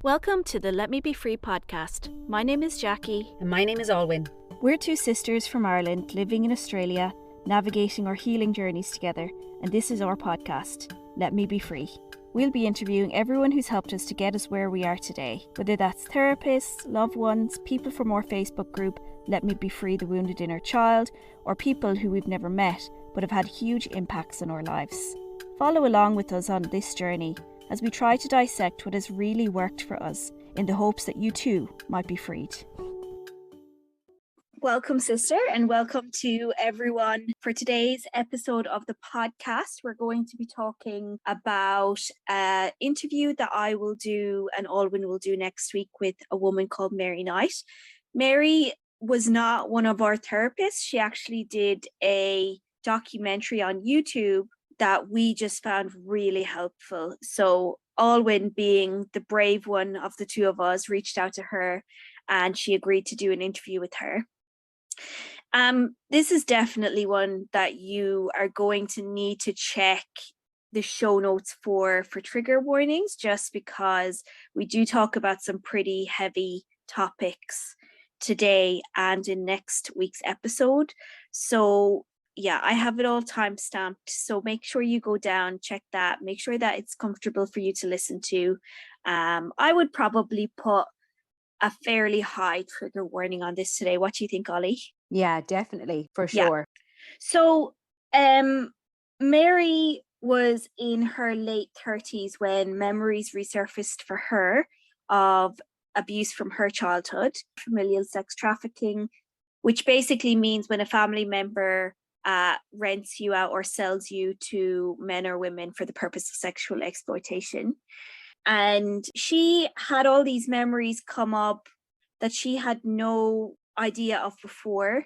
Welcome to the Let Me Be Free podcast. My name is Jackie. And my name is Alwynn. We're two sisters from Ireland living in Australia, navigating our healing journeys together, and this is our podcast, Let Me Be Free. We'll be interviewing everyone who's helped us to get us where we are today, whether that's therapists, loved ones, people from our Facebook group, Let Me Be Free the Wounded Inner Child, or people who we've never met but have had huge impacts on our lives. Follow along with us on this journey as we try to dissect what has really worked for us in the hopes that you too might be freed. Welcome, sister, and welcome to everyone. For today's episode of the podcast, we're going to be talking about an interview that I will do and Alwyn will do next week with a woman called Mary Knight. Mary was not one of our therapists. She actually did a documentary on YouTube that we just found really helpful. So Alwyn, being the brave one of the two of us, reached out to her and she agreed to do an interview with her. This is definitely one that you are going to need to check the show notes for trigger warnings, just because we do talk about some pretty heavy topics today and in next week's episode. So yeah, I have it all time stamped. So make sure you go down, check that, make sure that it's comfortable for you to listen to. I would probably put a fairly high trigger warning on this today. What do you think, Ollie? Yeah, definitely, for sure. So Mary was in her late 30s when memories resurfaced for her of abuse from her childhood, familial sex trafficking, which basically means when a family member rents you out or sells you to men or women for the purpose of sexual exploitation. And she had all these memories come up that she had no idea of before.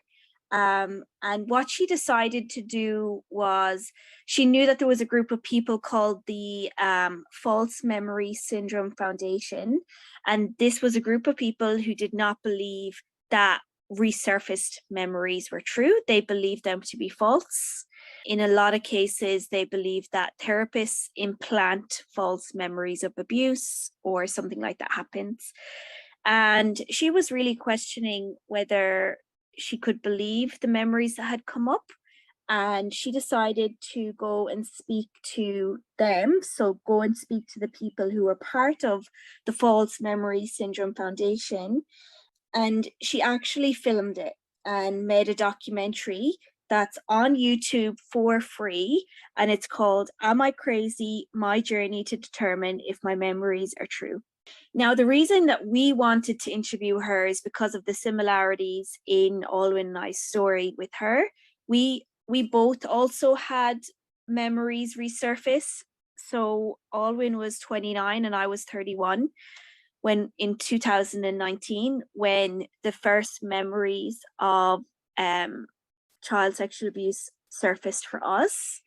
And what she decided to do was, she knew that there was a group of people called the False Memory Syndrome Foundation. And this was a group of people who did not believe that resurfaced memories were true. They believed them to be false. In a lot of cases, they believe that therapists implant false memories of abuse or something like that happens. And she was really questioning whether she could believe the memories that had come up. And she decided to go and speak to them. So go and speak to the people who were part of the False Memory Syndrome Foundation. And she actually filmed it and made a documentary that's on YouTube for free. And it's called Am I Crazy? My Journey to Determine If My Memories Are True. Now, the reason that we wanted to interview her is because of the similarities in Alwyn and I's story with her. We both also had memories resurface. So Alwyn was 29 and I was 31. When in 2019, when the first memories of child sexual abuse surfaced for us.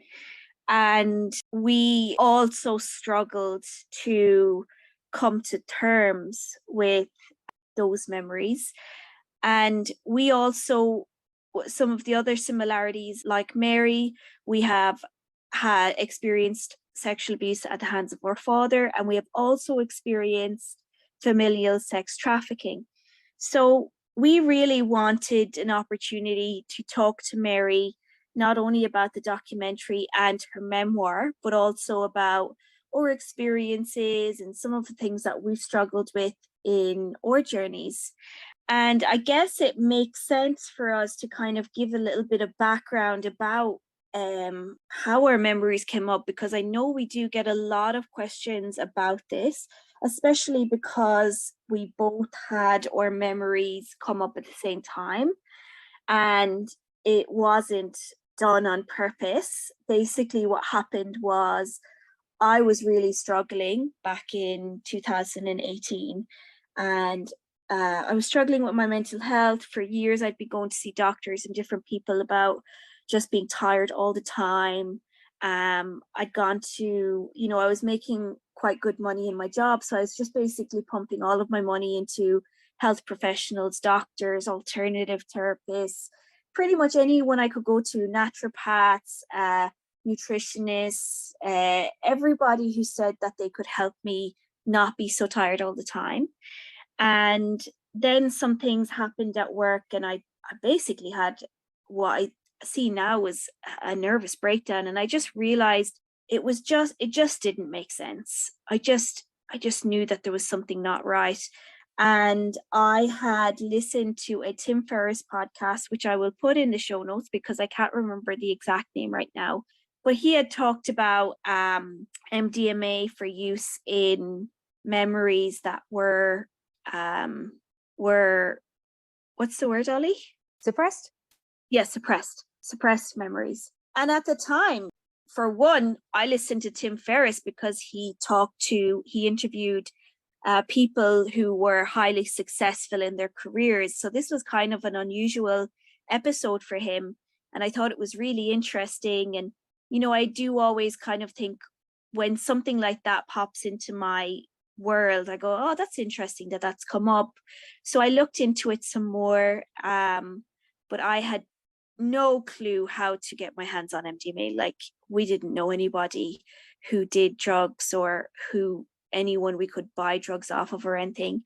And we also struggled to come to terms with those memories. And we also, some of the other similarities, like Mary, we have had experienced sexual abuse at the hands of our father, and we have also experienced familial sex trafficking. So we really wanted an opportunity to talk to Mary, not only about the documentary and her memoir, but also about our experiences and some of the things that we've struggled with in our journeys. And I guess it makes sense for us to kind of give a little bit of background about how our memories came up, because I know we do get a lot of questions about this, especially because we both had our memories come up at the same time and it wasn't done on purpose. Basically, what happened was I was really struggling back in 2018 and I was struggling with my mental health. For years, I'd be going to see doctors and different people about just being tired all the time. I'd gone to, I was making quite good money in my job. So I was just basically pumping all of my money into health professionals, doctors, alternative therapists, pretty much anyone I could go to, naturopaths, nutritionists, everybody who said that they could help me not be so tired all the time. And then some things happened at work, and I basically had what I see now was a nervous breakdown. And I just realized it just didn't make sense. I just knew that there was something not right. And I had listened to a Tim Ferriss podcast, which I will put in the show notes because I can't remember the exact name right now. But he had talked about MDMA for use in memories that were what's the word, Ollie? Suppressed? Yes, suppressed memories. And at the time, for one, I listened to Tim Ferriss because he interviewed people who were highly successful in their careers. So this was kind of an unusual episode for him. And I thought it was really interesting. And, I do always kind of think when something like that pops into my world, I go, oh, that's interesting that that's come up. So I looked into it some more, but I had no clue how to get my hands on MDMA. Like, we didn't know anybody who did drugs or who anyone we could buy drugs off of or anything.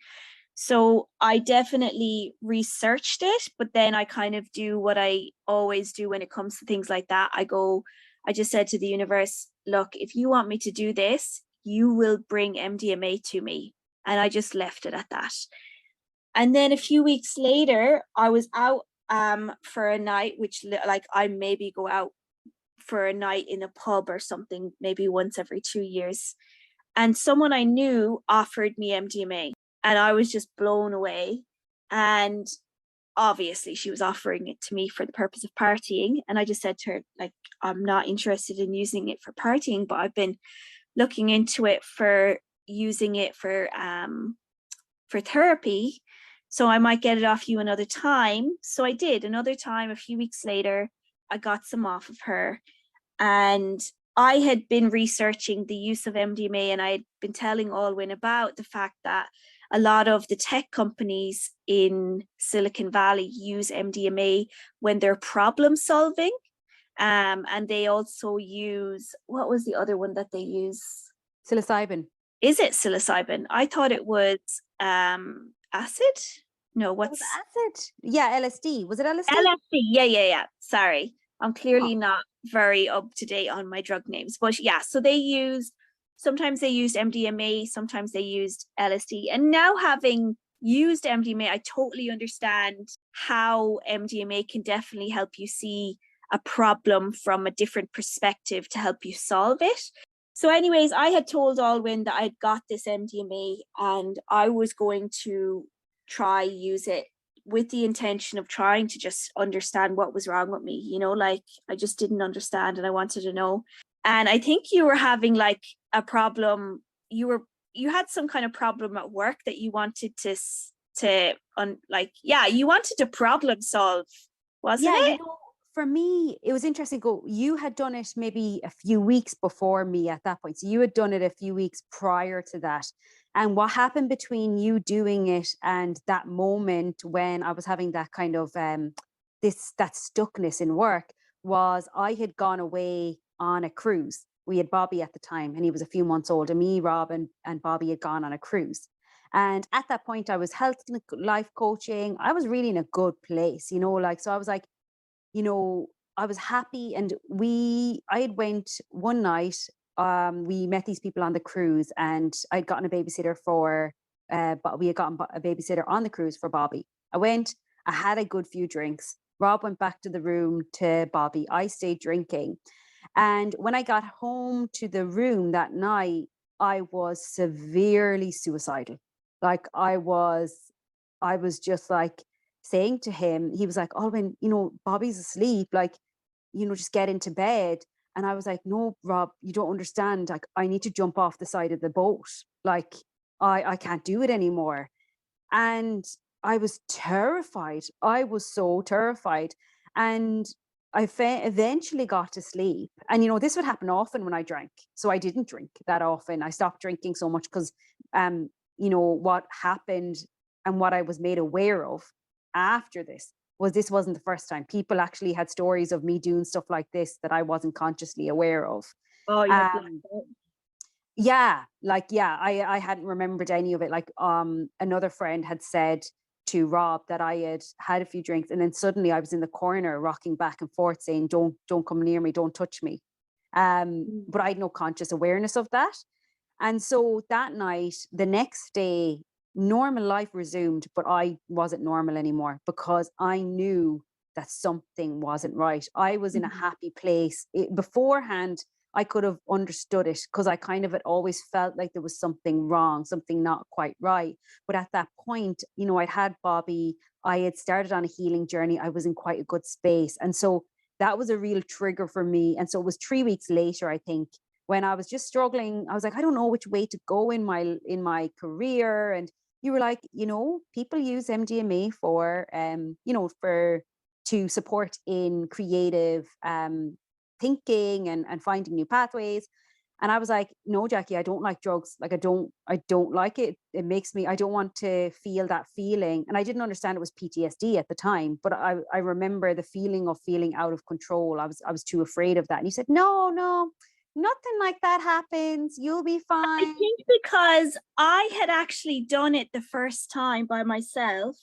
So I definitely researched it, but then I kind of do what I always do when it comes to things like that. I just said to the universe, look, if you want me to do this, you will bring MDMA to me. And I just left it at that. And then a few weeks later, I was out for a night, which like I maybe go out for a night in a pub or something, maybe once every 2 years. And someone I knew offered me MDMA and I was just blown away. And obviously she was offering it to me for the purpose of partying. And I just said to her, like, I'm not interested in using it for partying, but I've been looking into it for using it for therapy. So I might get it off you another time. So I did another time. A few weeks later, I got some off of her. And I had been researching the use of MDMA, and I had been telling Alwyn about the fact that a lot of the tech companies in Silicon Valley use MDMA when they're problem solving. And they also use, what was the other one that they use? Psilocybin. Is it psilocybin? I thought it was acid. No, what's acid? Yeah, LSD. Was it LSD? LSD. Yeah. Sorry, I'm clearly not very up to date on my drug names, but yeah. So sometimes they used MDMA, sometimes they used LSD, and now having used MDMA, I totally understand how MDMA can definitely help you see a problem from a different perspective to help you solve it. So anyways, I had told Alwyn that I'd got this MDMA and I was going to try use it with the intention of trying to just understand what was wrong with me. Like, I just didn't understand and I wanted to know. And I think you were having like a problem. You had some kind of problem at work that you wanted you wanted to problem solve, wasn't it? For me, it was interesting. You had done it maybe a few weeks before me at that point. So you had done it a few weeks prior to that. And what happened between you doing it and that moment when I was having that kind of that stuckness in work was I had gone away on a cruise. We had Bobby at the time, and he was a few months older. Me, Rob, and Bobby had gone on a cruise. And at that point, I was health life coaching. I was really in a good place, so I was like, I was happy. And I had went one night, we met these people on the cruise, and I'd gotten a babysitter but we had gotten a babysitter on the cruise for Bobby. I had a good few drinks. Rob went back to the room to Bobby. I stayed drinking. And when I got home to the room that night, I was severely suicidal. Like I was just like, saying to him, he was like, Alwyn, Bobby's asleep, like, just get into bed. And I was like, no, Rob, you don't understand. Like, I need to jump off the side of the boat. Like, I can't do it anymore. And I was terrified. I was so terrified. And I eventually got to sleep. And, this would happen often when I drank. So I didn't drink that often. I stopped drinking so much because, what happened and what I was made aware of after this wasn't the first time. People actually had stories of me doing stuff like this that I wasn't consciously aware of. Oh, yeah. Yeah, like, yeah, I hadn't remembered any of it. Like, another friend had said to Rob that I had had a few drinks, and then suddenly I was in the corner rocking back and forth saying, don't come near me, don't touch me. Mm. But I had no conscious awareness of that. And so that night, the next day, normal life resumed, but I wasn't normal anymore because I knew that something wasn't right. I was in a Mhm. happy place. Beforehand, I could have understood it because I kind of had always felt like there was something wrong, something not quite right. But at that point, you know, I'd had Bobby, I had started on a healing journey, I was in quite a good space. And so that was a real trigger for me. And so it was 3 weeks later, I think, when I was just struggling. I was like, I don't know which way to go in my career. And you were like, you know, people use MDMA for you know, for to support in creative thinking and finding new pathways. And I was like, no, Jackie, I don't like drugs. Like, I don't like it. It makes me, I don't want to feel that feeling. And I didn't understand it was PTSD at the time, but I remember the feeling of feeling out of control. I was too afraid of that. And he said, no, no, nothing like that happens. You'll be I fine. think because I had actually done it the first time by myself,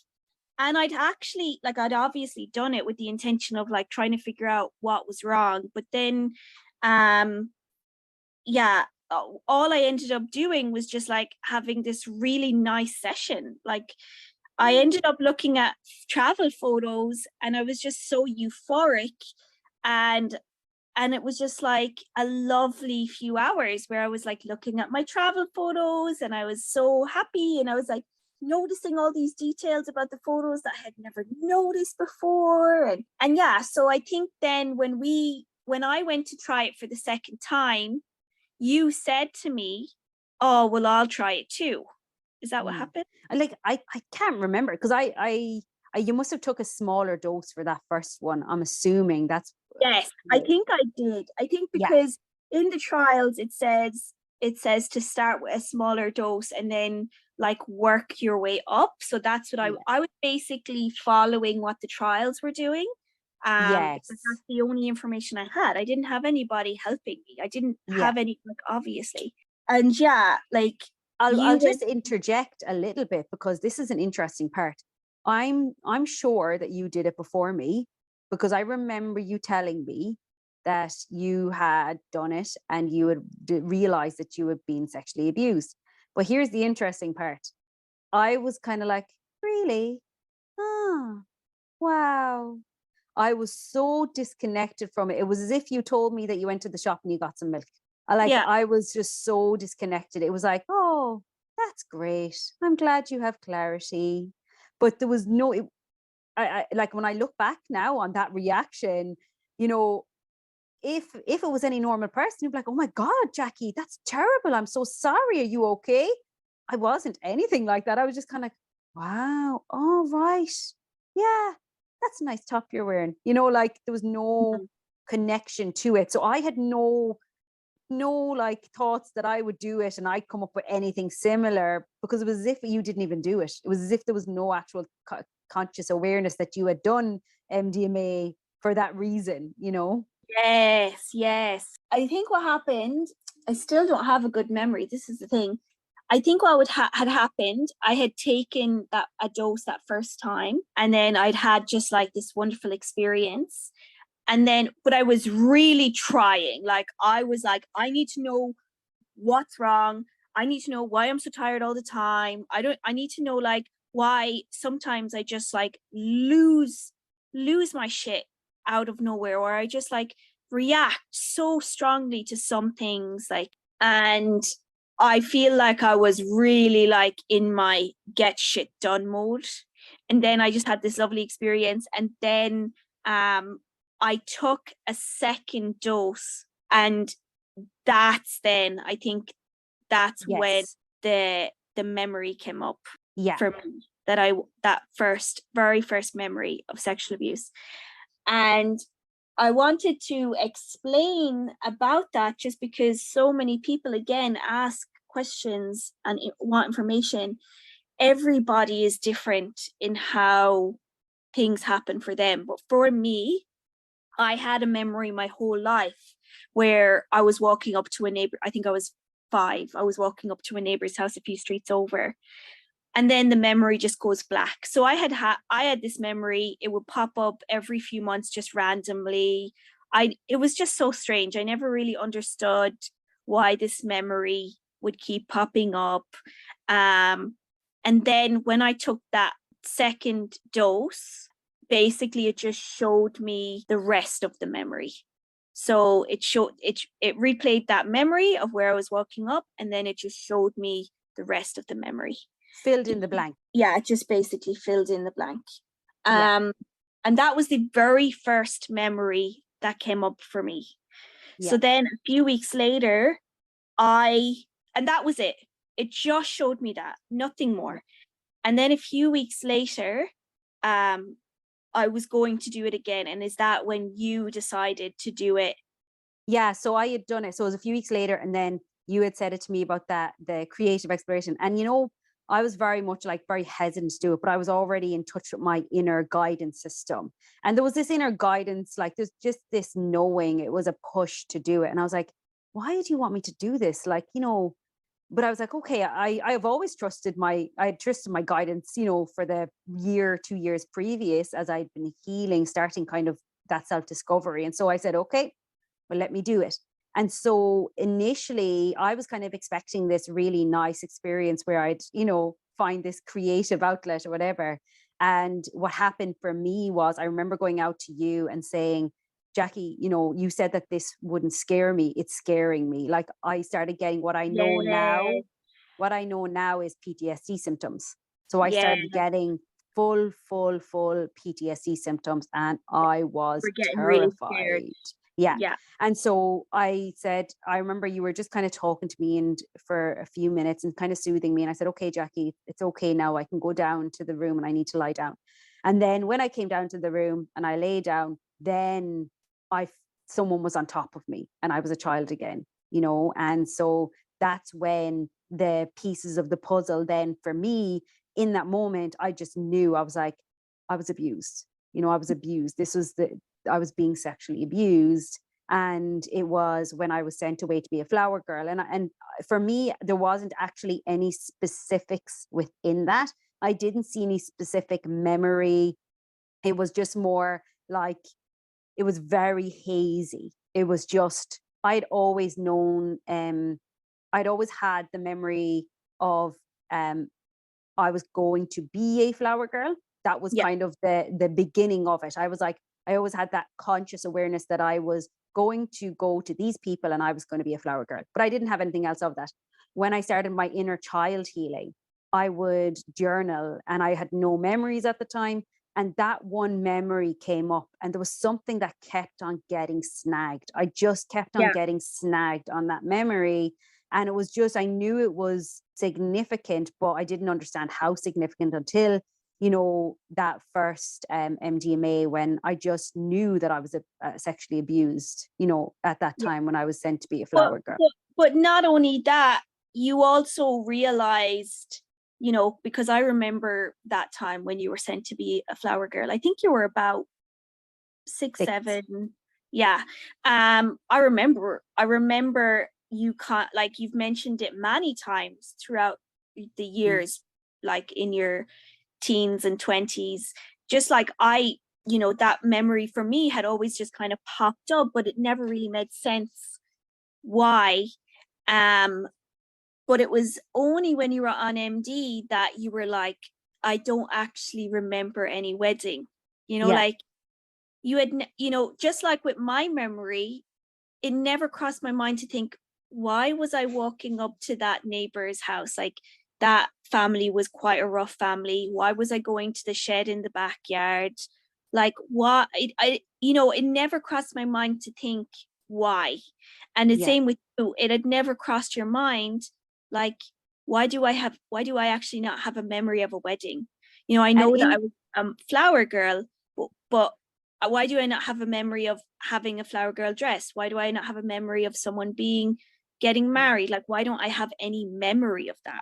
and I'd obviously done it with the intention of like trying to figure out what was wrong. But then, um, yeah, all I ended up doing was just like having this really nice session. Like, I ended up looking at travel photos and I was just so euphoric, and it was just like a lovely few hours where I was like looking at my travel photos and I was so happy, and I was like noticing all these details about the photos that I had never noticed before. And yeah, so I think then when I went to try it for the second time, you said to me, "Oh, well, I'll try it too." Is that what Mm. happened? Like, I can't remember because I you must have took a smaller dose for that first one. I'm assuming that's Yes, I think I did. I think yeah, because in the trials it says to start with a smaller dose and then like work your way up. So that's what I yeah, I was basically following what the trials were doing. Because yes, that's the only information I had. I didn't have anybody helping me. I didn't yeah. have any, like, obviously. And yeah, like I'll you went. just interject a little bit because this is an interesting part. I'm sure that you did it before me because I remember you telling me that you had done it and you had realized that you had been sexually abused. But here's the interesting part. I was kind of like, really? Ah, wow. I was so disconnected from it. It was as if you told me that you went to the shop and you got some milk. Yeah. I was just so disconnected. It was like, oh, that's great. I'm glad you have clarity. But there was no, I like when I look back now on that reaction, you know, if it was any normal person, you'd be like, oh my God, Jackie, that's terrible. I'm so sorry. Are you okay? I wasn't anything like that. I was just kind of, wow, all right. Yeah, that's a nice top you're wearing. You know, like there was no Mhm. connection to it. So I had no like thoughts that I would do it and I'd come up with anything similar because it was as if you didn't even do it. It was as if there was no actual conscious awareness that you had done MDMA for that reason, you know? Yes, yes. I think what happened, I still don't have a good memory. This is the thing. I think what had happened, I had taken a dose that first time, and then I'd had just like this wonderful experience. And then, but I was really trying. Like, I was like, I need to know what's wrong. I need to know why I'm so tired all the time. I need to know like why sometimes I just like lose my shit out of nowhere, or I just like react so strongly to some things, like, and I feel like I was really like in my get shit done mode. And then I just had this lovely experience, and then I took a second dose, and I think that's when Yes. the memory came up Yeah. for me, that very first memory of sexual abuse. And I wanted to explain about that just because so many people again ask questions and want information. Everybody is different in how things happen for them, but for me, I had a memory my whole life where I was walking up to a neighbor. I think I was 5. I was walking up to a neighbor's house a few streets over. And then the memory just goes black. So I had this memory. It would pop up every few months just randomly. It was just so strange. I never really understood why this memory would keep popping up. And then when I took that second dose, basically it just showed me the rest of the memory. So it replayed that memory of where I was walking up, and then it just showed me the rest of the memory. Filled in the blank. Yeah, it just basically filled in the blank. Yeah. And that was the very first memory that came up for me. Yeah. So then a few weeks later, and that was it. It just showed me that, nothing more. And then a few weeks later, I was going to do it again. And is that when you decided to do it? Yeah, so I had done it. So it was a few weeks later, and then you had said it to me about the creative exploration. And I was very much like very hesitant to do it, but I was already in touch with my inner guidance system. And there was this inner guidance, like there's just this knowing, it was a push to do it. And I was like, why do you want me to do this? Like, but I was like, okay, I have always trusted my guidance, for the 2 years previous, as I'd been healing, starting kind of that self-discovery. And so I said, okay, well, let me do it. And so initially I was kind of expecting this really nice experience where I'd, find this creative outlet or whatever. And what happened for me was, I remember going out to you and saying, Jackie, you said that this wouldn't scare me. It's scaring me. Like I started getting what I know now. What I know now is PTSD symptoms. So I started getting full PTSD symptoms, and I was terrified. Really yeah. And so I said, I remember you were just kind of talking to me and for a few minutes and kind of soothing me. And I said, okay, Jackie, it's okay now. I can go down to the room and I need to lie down. And then when I came down to the room and I lay down, then someone was on top of me and I was a child again, and so that's when the pieces of the puzzle then for me in that moment, I just knew. I was like, I was abused. I was abused. I was being sexually abused. And it was when I was sent away to be a flower girl. And for me, there wasn't actually any specifics within that. I didn't see any specific memory. It was just more like, it was very hazy. It was just, I'd always known, I'd always had the memory of I was going to be a flower girl. That was kind of the beginning of it. I was like, I always had that conscious awareness that I was going to go to these people and I was going to be a flower girl, but I didn't have anything else of that. When I started my inner child healing, I would journal and I had no memories at the time. And that one memory came up and there was something that kept on getting snagged. I just kept on getting snagged on that memory. And it was just, I knew it was significant, but I didn't understand how significant until, that first MDMA, when I just knew that I was sexually abused, at that time when I was sent to be a flower girl. But not only that, you also realized, because I remember that time when you were sent to be a flower girl. I think you were about 6, 7. Yeah. I remember you like you've mentioned it many times throughout the years, like in your teens and 20s, just like that memory for me had always just kind of popped up, but it never really made sense why. But it was only when you were on MD that you were like, I don't actually remember any wedding, like you had, just like with my memory, it never crossed my mind to think, why was I walking up to that neighbor's house? Like that family was quite a rough family. Why was I going to the shed in the backyard? Like why? It never crossed my mind to think why. And the same with you. It had never crossed your mind, like, why do I actually not have a memory of a wedding? I know that I was a flower girl, but why do I not have a memory of having a flower girl dress? Why do I not have a memory of someone getting married? Like, why don't I have any memory of that?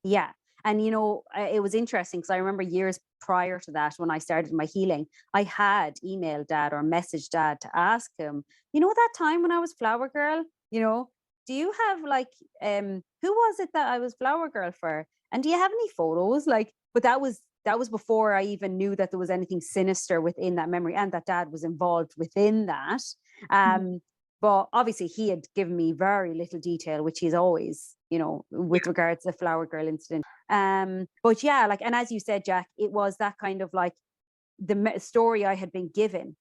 Yeah. And, it was interesting because I remember years prior to that, when I started my healing, I had emailed Dad or messaged Dad to ask him, that time when I was flower girl, do you have like, who was it that I was flower girl for? And do you have any photos? Like, but that was before I even knew that there was anything sinister within that memory and that dad was involved within that. But obviously he had given me very little detail, which he's always, you know, with regards to the flower girl incident. But yeah, like, and as you said, Jack, it was that kind of like the story I had been given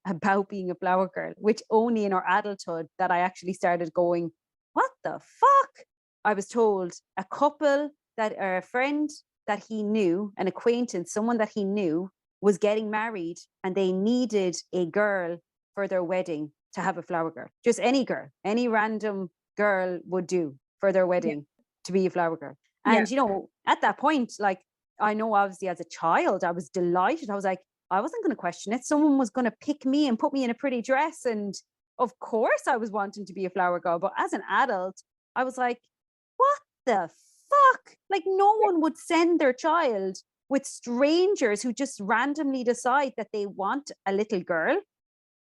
about being a flower girl, which only in our adulthood that I actually started going, what the fuck? I was told a couple that, or a friend that he knew, an acquaintance, someone that he knew was getting married and they needed a girl for their wedding to have a flower girl. Just any girl, any random girl would do for their wedding to be a flower girl. And, you know, at that point, like, I know obviously as a child, I was delighted. I was like, I wasn't going to question it. Someone was going to pick me and put me in a pretty dress. And of course I was wanting to be a flower girl. But as an adult, I was like, what the fuck? Like, no one would send their child with strangers who just randomly decide that they want a little girl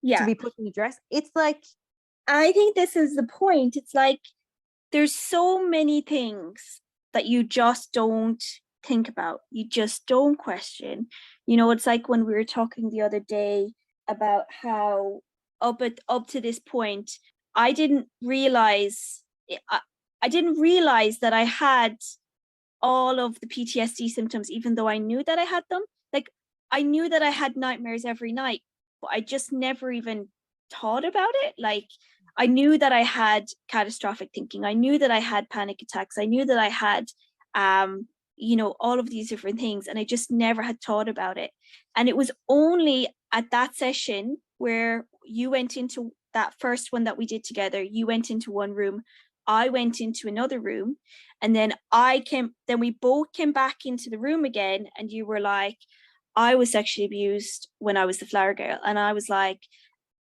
to be put in a dress. It's like, I think this is the point. It's like, there's so many things that you just don't think about. You just don't question. You know, it's like when we were talking the other day about how up to this point, I didn't realize that I had all of the PTSD symptoms, even though I knew that I had them. Like, I knew that I had nightmares every night, but I just never even thought about it. Like, I knew that I had catastrophic thinking. I knew that I had panic attacks. I knew that I had, you know, all of these different things. And I just never had thought about it. And it was only at that session where you went into that first one that we did together, you went into one room, I went into another room, and then we both came back into the room again. And you were like, I was sexually abused when I was the flower girl. And I was like,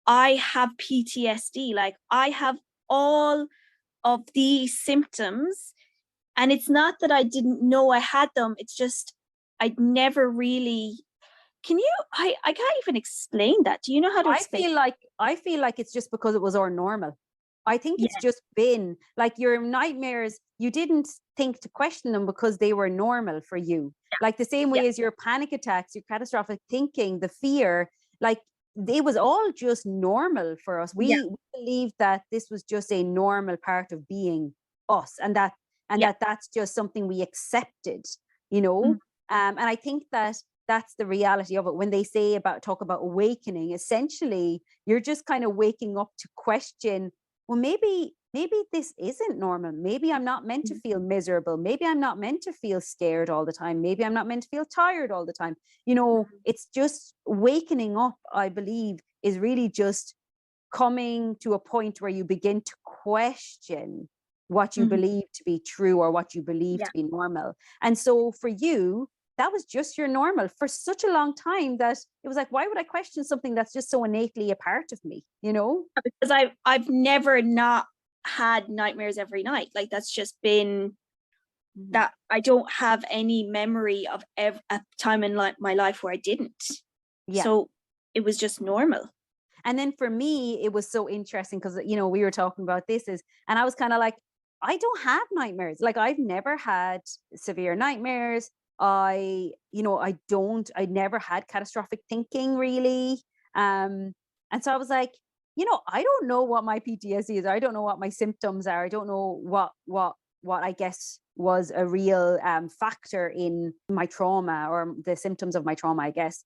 I have PTSD. Like, I have all of these symptoms. And it's not that I didn't know I had them. It's just, I'd never really, I can't even explain that. Do you know how to explain? I feel like it's just because it was our normal. I think it's Yeah. just been like your nightmares, you didn't think to question them because they were normal for you. Like the same way as your panic attacks, your catastrophic thinking, the fear, like it was all just normal for us. We believed that this was just a normal part of being us, and that's just something we accepted, you know. And I think that that's the reality of it. When they talk about awakening, essentially you're just kind of waking up to question, well, maybe this isn't normal. Maybe I'm not meant to feel miserable. Maybe I'm not meant to feel scared all the time. Maybe I'm not meant to feel tired all the time. You know, it's just wakening up, I believe, is really just coming to a point where you begin to question what you believe to be true or what you believe to be normal. And so for you, that was just your normal for such a long time that it was like, why would I question something that's just so innately a part of me, you know? Because I've never not had nightmares every night. Like, that's just been that. I don't have any memory of a time in my life where I didn't. So it was just normal. And then for me, it was so interesting because, you know, we were talking about and I was kind of like, I don't have nightmares. Like, I've never had severe nightmares. I never had catastrophic thinking really. And so I was like, you know, I don't know what my PTSD is. I don't know what my symptoms are. I don't know what I guess was a real factor in my trauma or the symptoms of my trauma, I guess.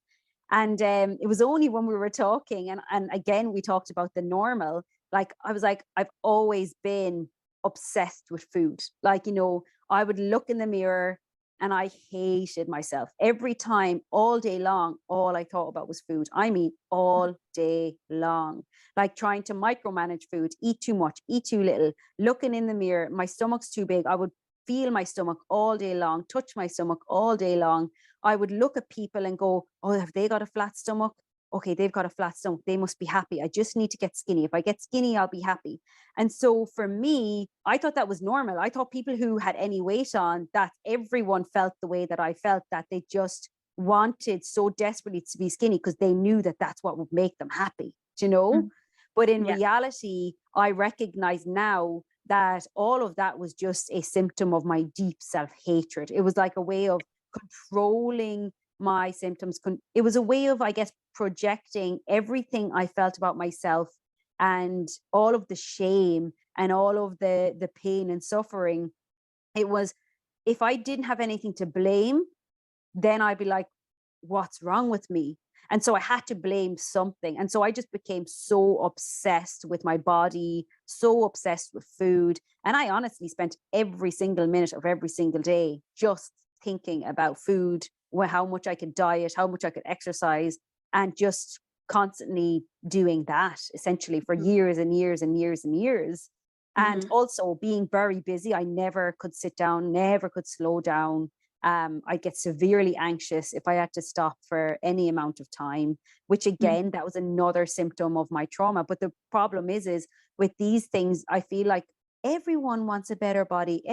And it was only when we were talking, and again, we talked about the normal, like, I was like, I've always been obsessed with food. Like, you know, I would look in the mirror and I hated myself every time, all day long. All I thought about was food. I mean, all day long, like trying to micromanage food, eat too much, eat too little, looking in the mirror, my stomach's too big. I would feel my stomach all day long, touch my stomach all day long. I would look at people and go, oh, have they got a flat stomach? Okay, they've got a flat stomach. They must be happy. I just need to get skinny. If I get skinny, I'll be happy. And so for me, I thought that was normal. I thought people who had any weight on, that everyone felt the way that I felt, that they just wanted so desperately to be skinny because they knew that that's what would make them happy, you know? But in reality, I recognize now that all of that was just a symptom of my deep self-hatred. It was like a way of controlling my symptoms. It was a way of, I guess, projecting everything I felt about myself and all of the shame and all of the pain and suffering. It was, if I didn't have anything to blame, then I'd be like, what's wrong with me? And so I had to blame something. And so I just became so obsessed with my body, so obsessed with food. And I honestly spent every single minute of every single day just thinking about food, how much I could diet, how much I could exercise, and just constantly doing that essentially for years and years and years and years. And also being very busy. I never could sit down, never could slow down. I get severely anxious if I had to stop for any amount of time, which again, that was another symptom of my trauma. But the problem is with these things, I feel like everyone wants a better body.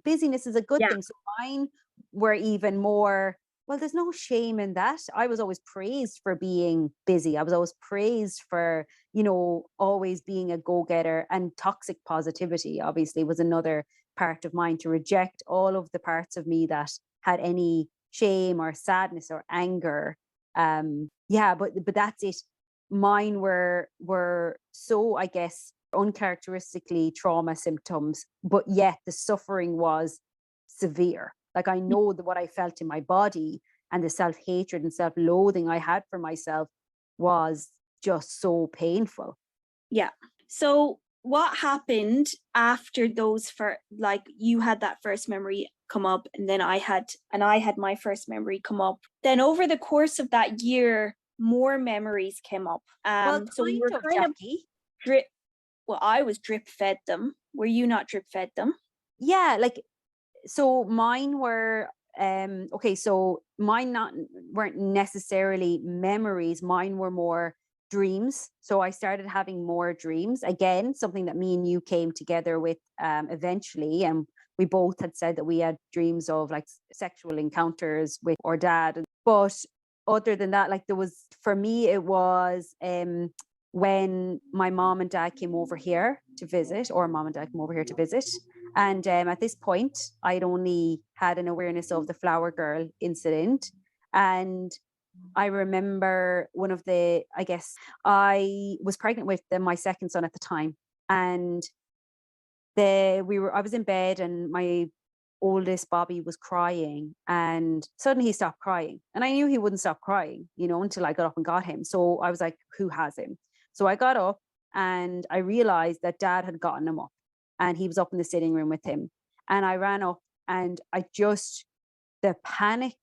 Busyness is a good thing. So mine were even more, well, there's no shame in that. I was always praised for being busy. I was always praised for, always being a go-getter. And toxic positivity, obviously, was another part of mine, to reject all of the parts of me that had any shame or sadness or anger. But that's it. Mine were so, I guess, uncharacteristically trauma symptoms, but yet the suffering was severe. Like, I know that what I felt in my body and the self-hatred and self-loathing I had for myself was just so painful. Yeah. So what happened after those, you had that first memory come up, and then I had my first memory come up. Then over the course of that year, more memories came up. So we were Jackie. I was drip fed them. Were you not drip fed them? Yeah, so mine were so mine weren't necessarily memories. Mine were more dreams. So I started having more dreams. Again, something that me and you came together with eventually, and we both had said that we had dreams of like sexual encounters with our dad. But other than that, for me, it was when my mom and dad came over here to visit, and at this point, I'd only had an awareness of the flower girl incident. And I remember I was pregnant with my second son at the time. And I was in bed and my oldest Bobby was crying, and suddenly he stopped crying. And I knew he wouldn't stop crying, until I got up and got him. So I was like, who has him? So I got up and I realized that dad had gotten him up and he was up in the sitting room with him. And I ran up and the panic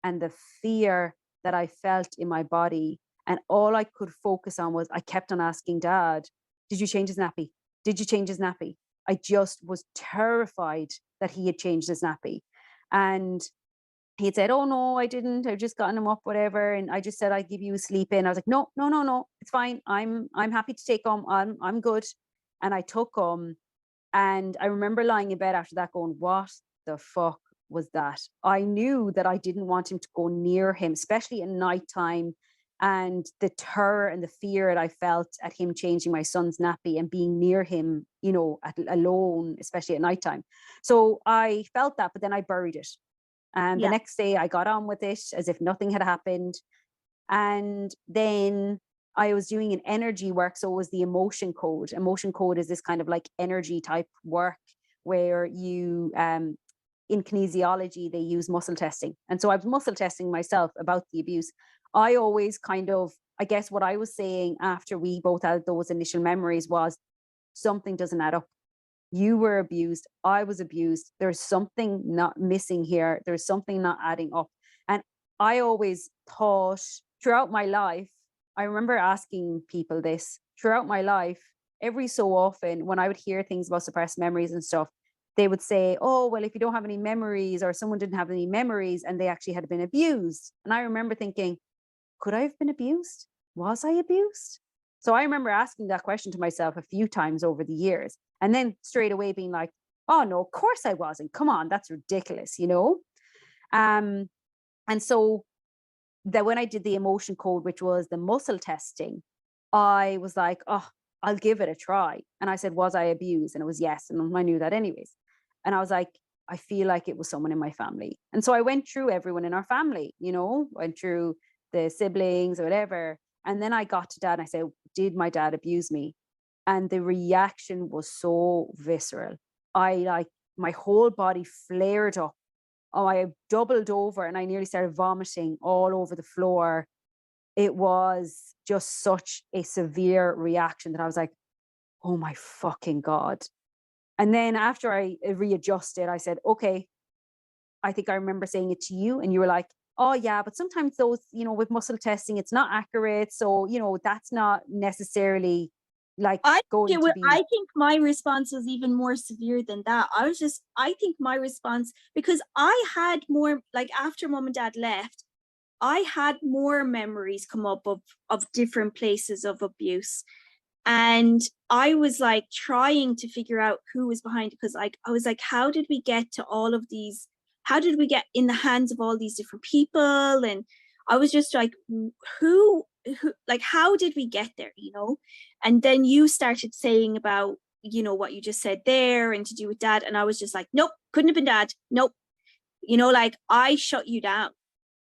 and the fear that I felt in my body, and all I could focus on was I kept on asking Dad, did you change his nappy? Did you change his nappy? I just was terrified that he had changed his nappy. And he had said, oh no, I didn't. I've just gotten him up, whatever. And I just said, I'd give you a sleep in. I was like, no, it's fine. I'm happy to take him. I'm good. And I took him. And I remember lying in bed after that going, what the fuck was that? I knew that I didn't want him to go near him, especially at nighttime, and the terror and the fear that I felt at him changing my son's nappy and being near him, alone, especially at nighttime. So I felt that, but then I buried it. And the next day I got on with it as if nothing had happened. And then I was doing an energy work. So it was the emotion code. Emotion code is this kind of like energy type work where you, in kinesiology, they use muscle testing. And so I was muscle testing myself about the abuse. I always I guess what I was saying after we both had those initial memories was, something doesn't add up. You were abused. I was abused. There's something not missing here. There's something not adding up. And I always thought throughout my life, I remember asking people this throughout my life, every so often when I would hear things about suppressed memories and stuff, they would say, oh, well, if you don't have any memories, or someone didn't have any memories and they actually had been abused. And I remember thinking, could I have been abused? Was I abused? So I remember asking that question to myself a few times over the years, and then straight away being like, oh no, of course I wasn't. Come on, that's ridiculous, And so that when I did the emotion code, which was the muscle testing, I was like, oh, I'll give it a try. And I said, was I abused? And it was yes. And I knew that anyways. And I was like, I feel like it was someone in my family. And so I went through everyone in our family, you know, went through the siblings or whatever. And then I got to dad and I said, did my dad abuse me? And the reaction was so visceral. My whole body flared up. Oh, I doubled over and I nearly started vomiting all over the floor. It was just such a severe reaction that I was like, oh my fucking God. And then after I readjusted, I said, okay, I think I remember saying it to you. And you were like, oh yeah, but sometimes those, you know, with muscle testing, it's not accurate. So, you know, that's not necessarily like going to be. I think my response was even more severe than that. I think my response, because I had more, like after mom and dad left, I had more memories come up of different places of abuse. And I was like trying to figure out who was behind it, because like I was like, how did we get to all of these? How did we get in the hands of all these different people? And I was just like, who like, how did we get there, you know? And then you started saying about, you know, what you just said there and to do with dad. And I was just like, nope, couldn't have been dad. Nope. You know, like I shut you down.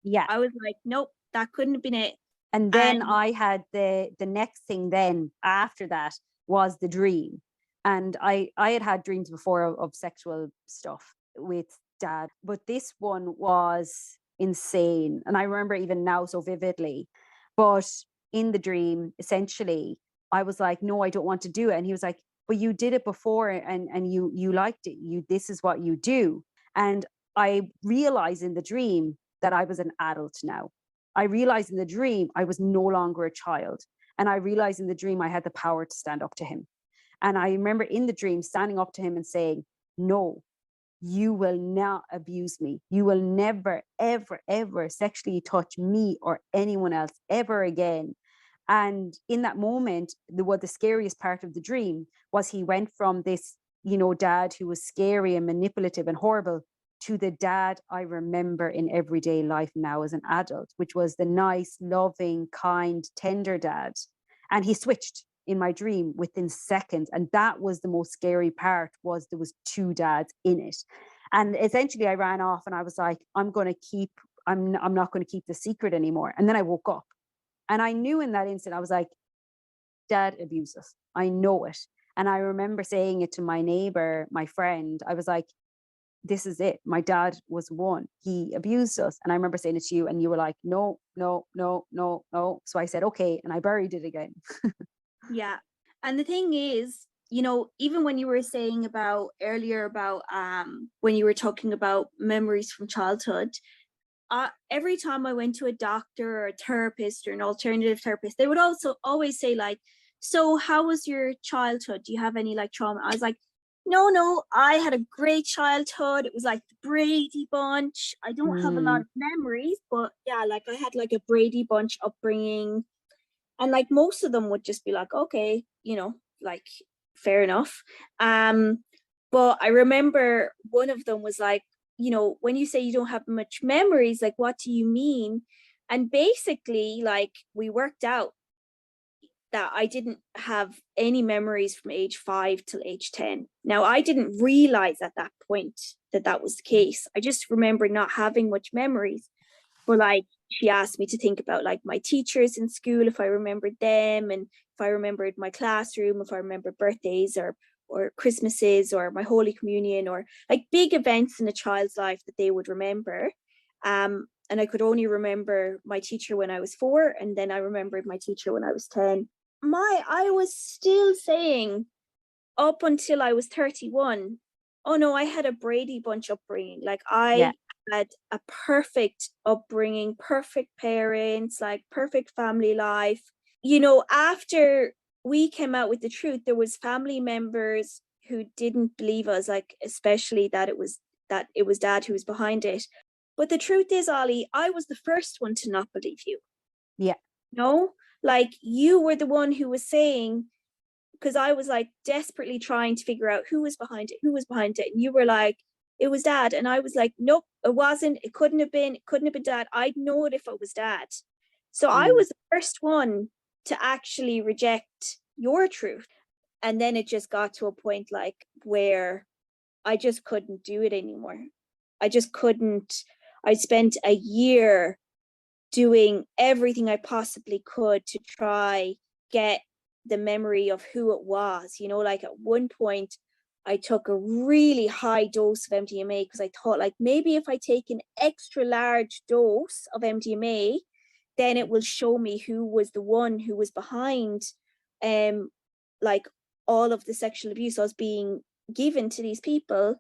Yeah. I was like, nope, that couldn't have been it. And then I had the next thing then after that was the dream. And I had dreams before of sexual stuff with dad, but this one was insane. And I remember even now so vividly. But in the dream, essentially, I was like, no, I don't want to do it. And he was like, but you did it before and you liked it. This is what you do. And I realized in the dream that I was an adult now. I realized in the dream I was no longer a child. And I realized in the dream I had the power to stand up to him. And I remember in the dream standing up to him and saying, no, you will not abuse me. You will never, ever, ever sexually touch me or anyone else ever again. And in that moment, what the scariest part of the dream was he went from this, you know, dad who was scary and manipulative and horrible to the dad I remember in everyday life now as an adult, which was the nice, loving, kind, tender dad. And he switched in my dream within seconds. And that was the most scary part, was there was two dads in it. And essentially I ran off and I was like, I'm not going to keep the secret anymore. And then I woke up and I knew in that instant, I was like, dad abused us. I know it. And I remember saying it to my neighbor, my friend. I was like, this is it. My dad was one. He abused us. And I remember saying it to you and you were like, no, no, no, no, no. So I said, okay. And I buried it again. Yeah. And the thing is, you know, even when you were saying about earlier about when you were talking about memories from childhood, every time I went to a doctor or a therapist or an alternative therapist, they would also always say like, so how was your childhood? Do you have any like trauma? I was like, no, I had a great childhood. It was like the Brady Bunch. I don't have a lot of memories, but yeah, like I had like a Brady Bunch upbringing. And like most of them would just be like, okay, you know, like fair enough. But I remember one of them was like, you know, when you say you don't have much memories, like what do you mean? And basically, like we worked out that I didn't have any memories from age 5 till age 10. Now, I didn't realize at that point that that was the case. I just remember not having much memories. But like she asked me to think about like my teachers in school, if I remembered them, and if I remembered my classroom, if I remembered birthdays or Christmases or my Holy Communion or like big events in a child's life that they would remember. And I could only remember my teacher when I was 4, and then I remembered my teacher when I was 10. I was still saying up until I was 31, oh no, I had a Brady Bunch upbringing. Like I had a perfect upbringing, perfect parents, like perfect family life. You know, after we came out with the truth, there was family members who didn't believe us, like especially that it was dad who was behind it. But the truth is, Ollie, I was the first one to not believe you. Yeah. No, like you were the one who was saying, because I was like desperately trying to figure out who was behind it. And you were like, it was dad. And I was like, nope, it wasn't. It couldn't have been dad. I'd know it if it was dad. So I was the first one to actually reject your truth. And then it just got to a point like where I just couldn't do it anymore. I just couldn't. I spent a year doing everything I possibly could to try get the memory of who it was. You know, like at one point I took a really high dose of MDMA because I thought like maybe if I take an extra large dose of MDMA, then it will show me who was the one who was behind like all of the sexual abuse I was being given to these people.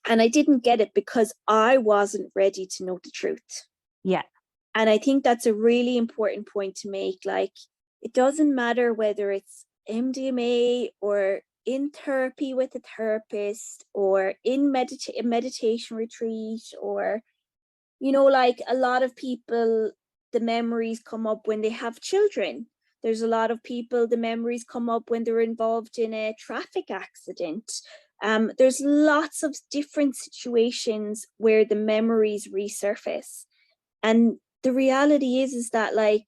And I didn't get it because I wasn't ready to know the truth. Yeah. And I think that's a really important point to make. Like, it doesn't matter whether it's MDMA or in therapy with a therapist or in meditation retreat, or, you know, like a lot of people, the memories come up when they have children. There's a lot of people, the memories come up when they're involved in a traffic accident. There's lots of different situations where the memories resurface. And the reality is that like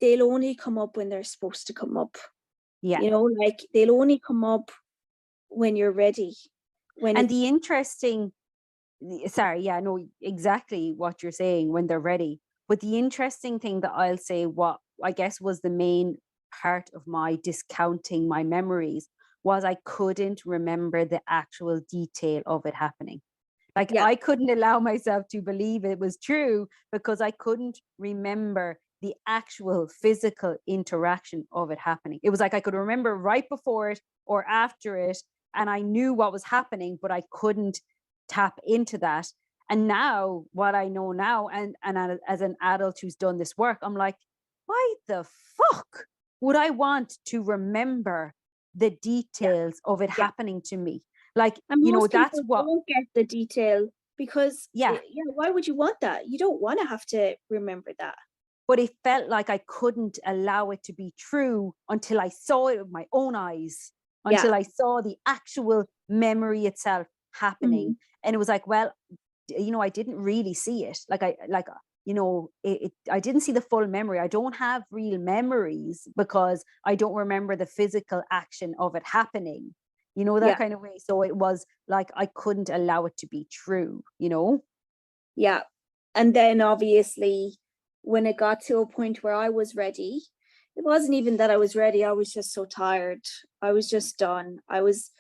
they'll only come up when they're supposed to come up. Yeah. You know, like they'll only come up when you're ready. And the interesting, sorry, yeah, no, exactly what you're saying, when they're ready. But the interesting thing that I'll say, what I guess was the main part of my discounting my memories, was I couldn't remember the actual detail of it happening. Like, Yeah. I couldn't allow myself to believe it was true because I couldn't remember the actual physical interaction of it happening. It was like I could remember right before it or after it, and I knew what was happening, but I couldn't tap into that. And now, what I know now, and as an adult who's done this work, I'm like, why the fuck would I want to remember the details of it happening to me? Like, and you know, most that's people what, don't get the detail because yeah. Why would you want that? You don't want to have to remember that. But it felt like I couldn't allow it to be true until I saw it with my own eyes, until I saw the actual memory itself happening. Mhm. And it was like, well, you know, I didn't really see it. You know, I didn't see the full memory. I don't have real memories because I don't remember the physical action of it happening, you know, that kind of way. So it was like, I couldn't allow it to be true, you know? Yeah. And then obviously when it got to a point where I was ready, it wasn't even that I was ready. I was just so tired. I was just done. I was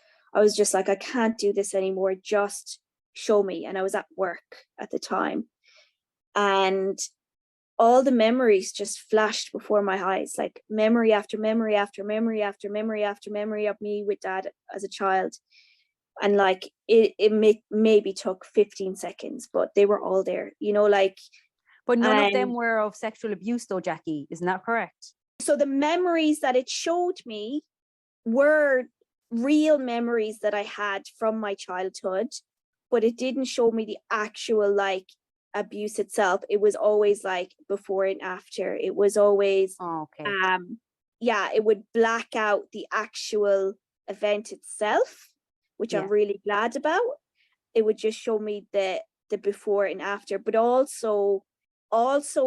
just like, I can't do this anymore. Just show me. And I was at work at the time. And all the memories just flashed before my eyes, like memory after memory after memory after memory after memory of me with dad as a child. And like it maybe took 15 seconds, but they were all there, you know, like. But none of them were of sexual abuse though, Jackie, isn't that correct? So the memories that it showed me were real memories that I had from my childhood, but it didn't show me the actual like abuse itself. It was always like before and after. It was always it would black out the actual event itself, which I'm really glad about. It would just show me the before and after, but also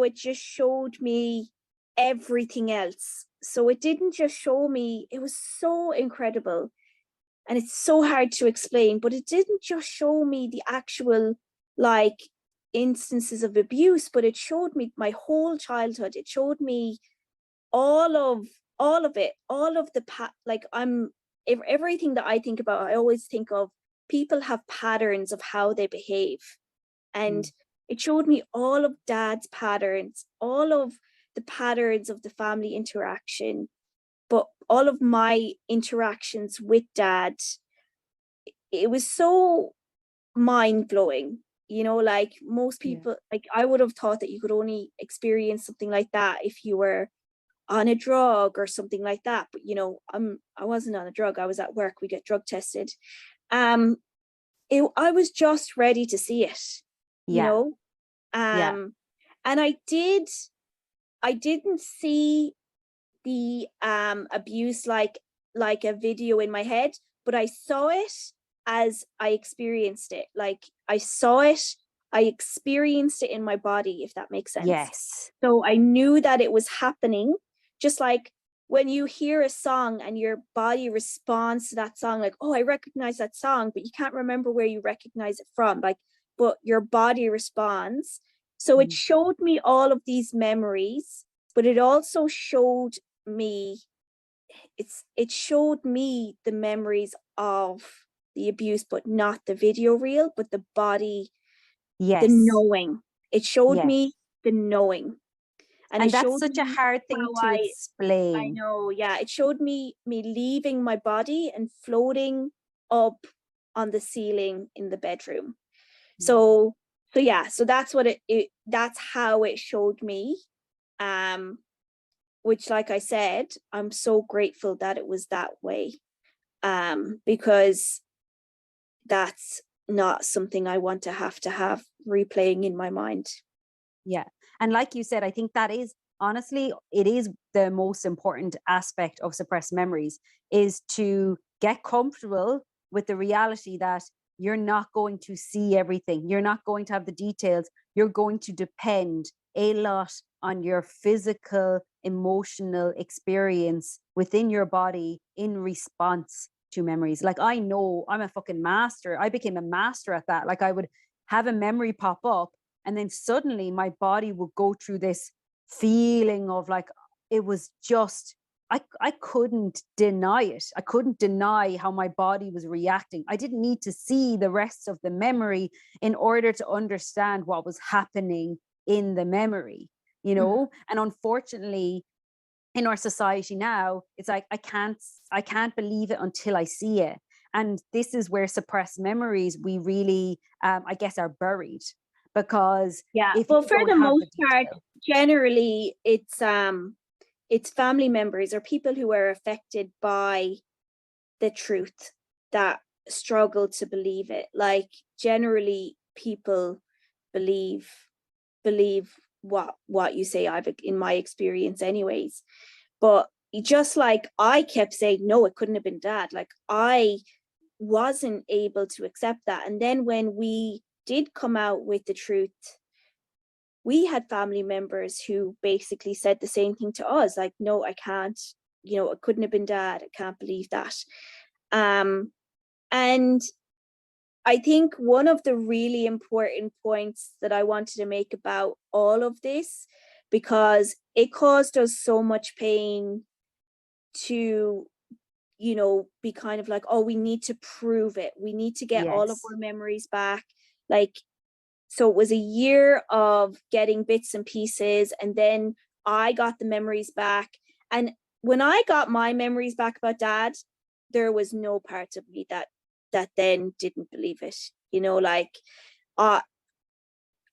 it just showed me everything else. So it didn't just show me, it was so incredible and it's so hard to explain, but it didn't just show me the actual like instances of abuse, but it showed me my whole childhood. It showed me all of it, all of the everything that I think about. I always think of people have patterns of how they behave, and it showed me all of dad's patterns, all of the patterns of the family interaction, but all of my interactions with dad. It was so mind-blowing, you know, like most people, like I would have thought that you could only experience something like that if you were on a drug or something like that, but you know, I wasn't on a drug. I was at work. We get drug tested. I was just ready to see it, you know. And I didn't see the abuse like a video in my head, but I saw it as I experienced it. Like I saw it, I experienced it in my body, if that makes sense. Yes. So I knew that it was happening, just like when you hear a song and your body responds to that song, like, oh, I recognize that song, but you can't remember where you recognize it from, like, but your body responds. So it showed me all of these memories, but it also showed me, it showed me the memories of the abuse, but not the video reel, but the body, the Yes. knowing. It showed Yes. me the knowing. And it And that's showed such a me hard thing how to I explain. know, yeah. It showed me leaving my body and floating up on the ceiling in the bedroom. So yeah, so that's what that's how it showed me. Which, like I said, I'm so grateful that it was that way. Because that's not something I want to have replaying in my mind. Yeah. And like you said, I think that is, honestly, it is the most important aspect of suppressed memories, is to get comfortable with the reality that you're not going to see everything. You're not going to have the details. You're going to depend a lot on your physical, emotional experience within your body in response to memories. Like, I know I'm a fucking master. I became a master at that. Like, I would have a memory pop up, and then suddenly my body would go through this feeling of like, it was just, I couldn't deny it. I couldn't deny how my body was reacting. I didn't need to see the rest of the memory in order to understand what was happening in the memory, you know? And unfortunately, in our society now, it's like, I can't believe it until I see it. And this is where suppressed memories, we really, I guess, are buried, because Yeah. if Well, you for don't the have the most part, detail. generally it's family members or people who are affected by the truth that struggle to believe it. Like, generally people believe what you say. I've, in my experience anyways. But just like I kept saying, no, it couldn't have been dad. Like, I wasn't able to accept that. And then when we did come out with the truth, we had family members who basically said the same thing to us, like, no, I can't, it couldn't have been dad. I can't believe that. And I think one of the really important points that I wanted to make about all of this, because it caused us so much pain to, be kind of like, oh, we need to prove it. We need to get all of Yes. our memories back. Like, so it was a year of getting bits and pieces, and then I got the memories back. And when I got my memories back about dad, there was no part of me that then didn't believe it. Like,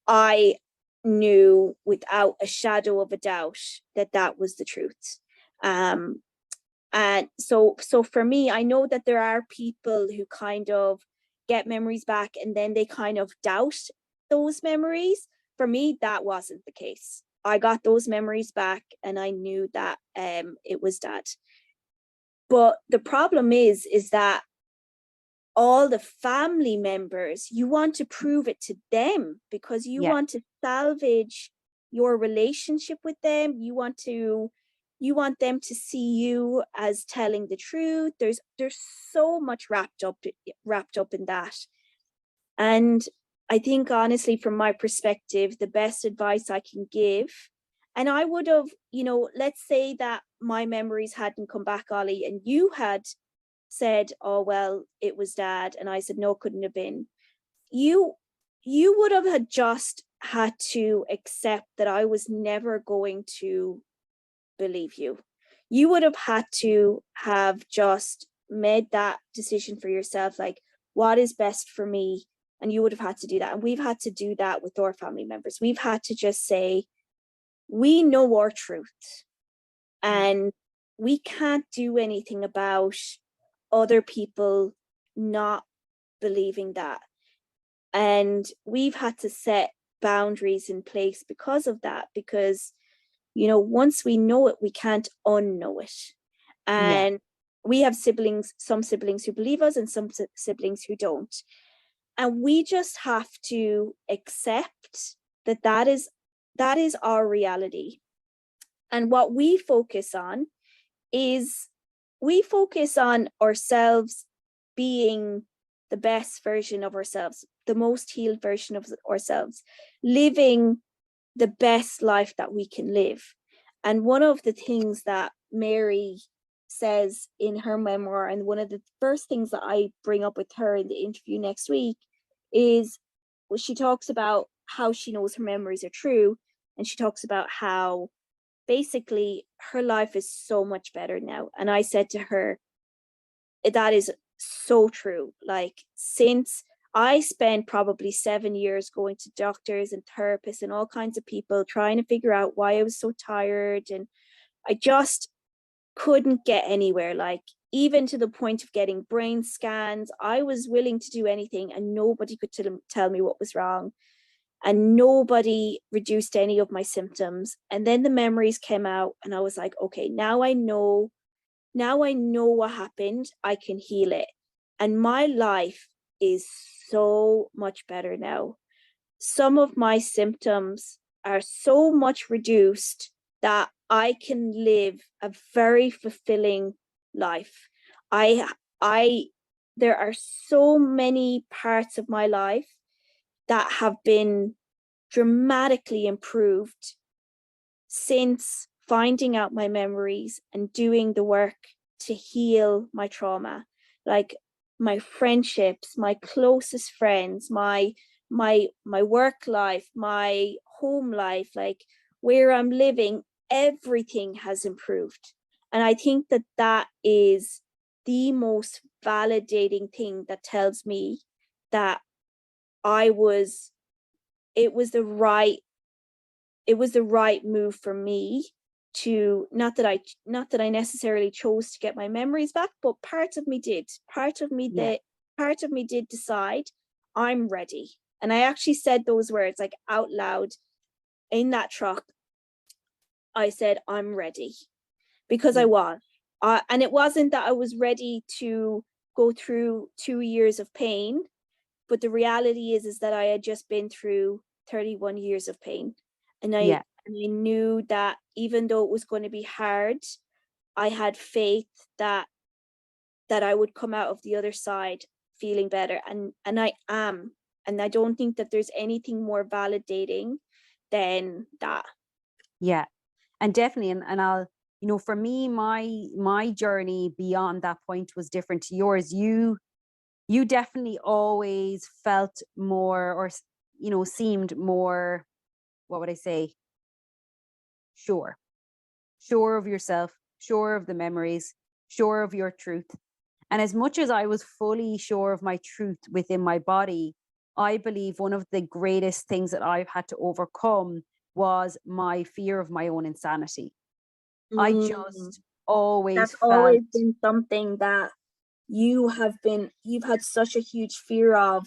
I knew without a shadow of a doubt that that was the truth. And so for me, I know that there are people who kind of get memories back and then they kind of doubt those memories. For me, that wasn't the case. I got those memories back and I knew that it was dad. But the problem is that all the family members, you want to prove it to them because you Yeah. want to salvage your relationship with them. You want them to see you as telling the truth. There's so much wrapped up in that. And I think, honestly, from my perspective, the best advice I can give, and I would have, let's say that my memories hadn't come back, Ollie, and you had said, oh, well, it was dad, and I said, no, it couldn't have been. You would have had to accept that I was never going to believe you. You would have had to have just made that decision for yourself, like, what is best for me? And you would have had to do that. And we've had to do that with our family members. We've had to just say, we know our truth and we can't do anything about other people not believing that. And we've had to set boundaries in place because of that, because once we know it, we can't unknow it. Yeah. And we have some siblings who believe us and some siblings who don't. And we just have to accept that is our reality. And what we focus on is we focus on ourselves being the best version of ourselves, the most healed version of ourselves, living the best life that we can live. And one of the things that Mary says in her memoir, and one of the first things that I bring up with her in the interview next week, is she talks about how she knows her memories are true. And she talks about how basically her life is so much better now. And I said to her, that is so true. Like, since I spent probably 7 years going to doctors and therapists and all kinds of people trying to figure out why I was so tired, and I just couldn't get anywhere. Like, even to the point of getting brain scans, I was willing to do anything and nobody could tell me what was wrong, and nobody reduced any of my symptoms. And then the memories came out and I was like, okay, now I know what happened. I can heal it. And my life is so much better now. Some of my symptoms are so much reduced that I can live a very fulfilling life. I there are so many parts of my life that have been dramatically improved since finding out my memories and doing the work to heal my trauma. Like, my friendships, my closest friends, my work life, my home life, like where I'm living, everything has improved. And I think that that is the most validating thing that tells me that I was it was the right move for me to, not that I necessarily chose to get my memories back, but part of me did. Part of me did decide I'm ready. And I actually said those words like out loud in that truck. I said, I'm ready, because I was. And it wasn't that I was ready to go through 2 years of pain, but the reality is that I had just been through 31 years of pain. And I knew that even though it was going to be hard, I had faith that I would come out of the other side feeling better. And I am. And I don't think that there's anything more validating than that. Yeah. And definitely, and I'll, for me, my journey beyond that point was different to yours. You definitely always felt more, or seemed more, what would I say, sure of yourself, sure of the memories, sure of your truth. And as much as I was fully sure of my truth within my body, I believe one of the greatest things that I've had to overcome was my fear of my own insanity. I just always That's felt, always been something that you've had such a huge fear of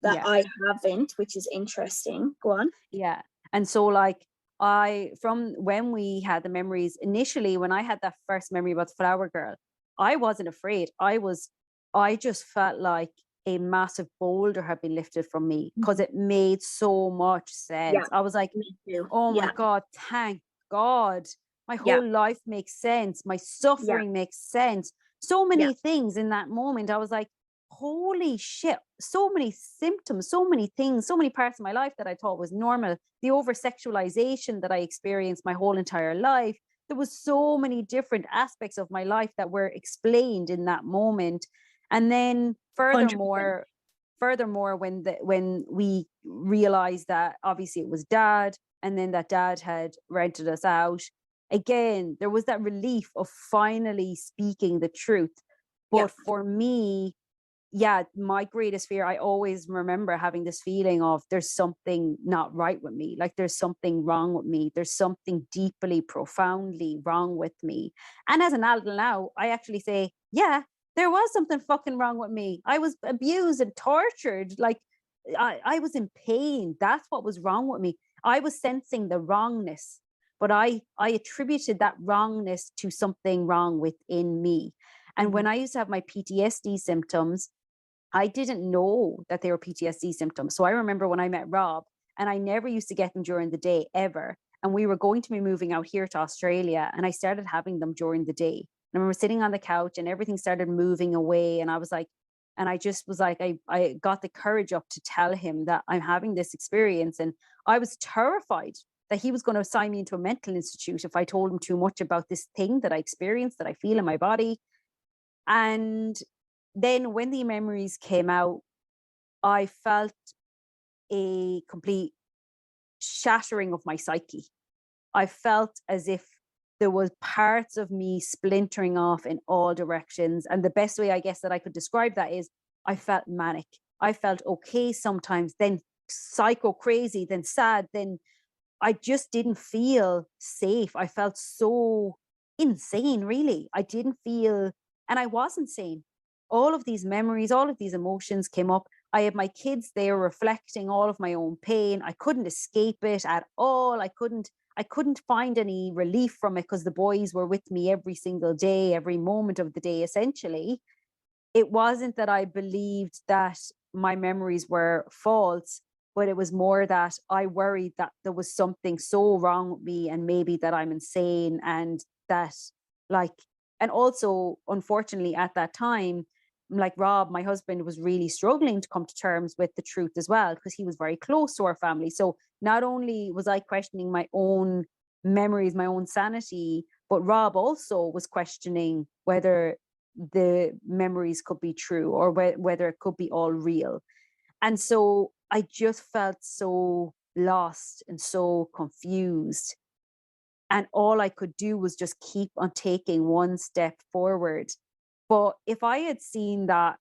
that I haven't, which is interesting. Go on. Yeah. And so, like, from when we had the memories initially, when I had that first memory about the flower girl, I wasn't afraid. I just felt like a massive boulder had been lifted from me, because it made so much sense. Yeah, I was like, oh my God, thank God. My whole life makes sense. My suffering makes sense. So many things in that moment. I was like, holy shit, so many symptoms, so many things, so many parts of my life that I thought was normal. The over sexualization that I experienced my whole entire life. There was so many different aspects of my life that were explained in that moment. And then furthermore, 100%. When we realized that obviously it was dad, and then that dad had rented us out, again, there was that relief of finally speaking the truth. But for me, my greatest fear, I always remember having this feeling of there's something not right with me. Like, there's something wrong with me. There's something deeply, profoundly wrong with me. And as an adult now, I actually say, yeah, there was something fucking wrong with me. I was abused and tortured. Like, I was in pain. That's what was wrong with me. I was sensing the wrongness, but I attributed that wrongness to something wrong within me. And when I used to have my PTSD symptoms, I didn't know that they were PTSD symptoms. So I remember when I met Rob, and I never used to get them during the day ever. And we were going to be moving out here to Australia, and I started having them during the day. I remember sitting on the couch and everything started moving away. And I was like, and I just was like, I got the courage up to tell him that I'm having this experience. And I was terrified that he was going to assign me into a mental institute if I told him too much about this thing that I experienced, that I feel in my body. And then when the memories came out, I felt a complete shattering of my psyche. I felt as if there was parts of me splintering off in all directions. And the best way I guess that I could describe that is I felt manic. I felt okay sometimes, then psycho crazy, then sad, then I just didn't feel safe. I felt so insane, really. I didn't feel, and I wasn't sane. All of these memories, all of these emotions came up. I had my kids there reflecting all of my own pain. I couldn't escape it at all. I couldn't find any relief from it because the boys were with me every single day, every moment of the day, essentially. It wasn't that I believed that my memories were false, but it was more that I worried that there was something so wrong with me and maybe that I'm insane and that, like, and also, unfortunately, at that time, like Rob, my husband, was really struggling to come to terms with the truth as well, because he was very close to our family. So not only was I questioning my own memories, my own sanity, but Rob also was questioning whether the memories could be true or whether it could be all real. And so I just felt so lost and so confused. And all I could do was just keep on taking one step forward. But if I had seen that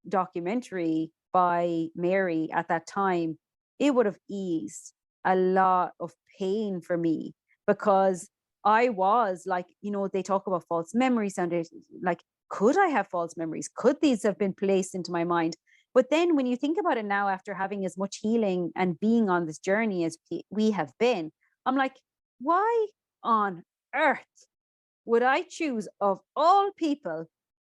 documentary by Mary at that time, it would have eased a lot of pain for me, because I was like, they talk about false memories, and like, could I have false memories? Could these have been placed into my mind? But then when you think about it now, after having as much healing and being on this journey as we have been, I'm like, why on earth would I choose, of all people,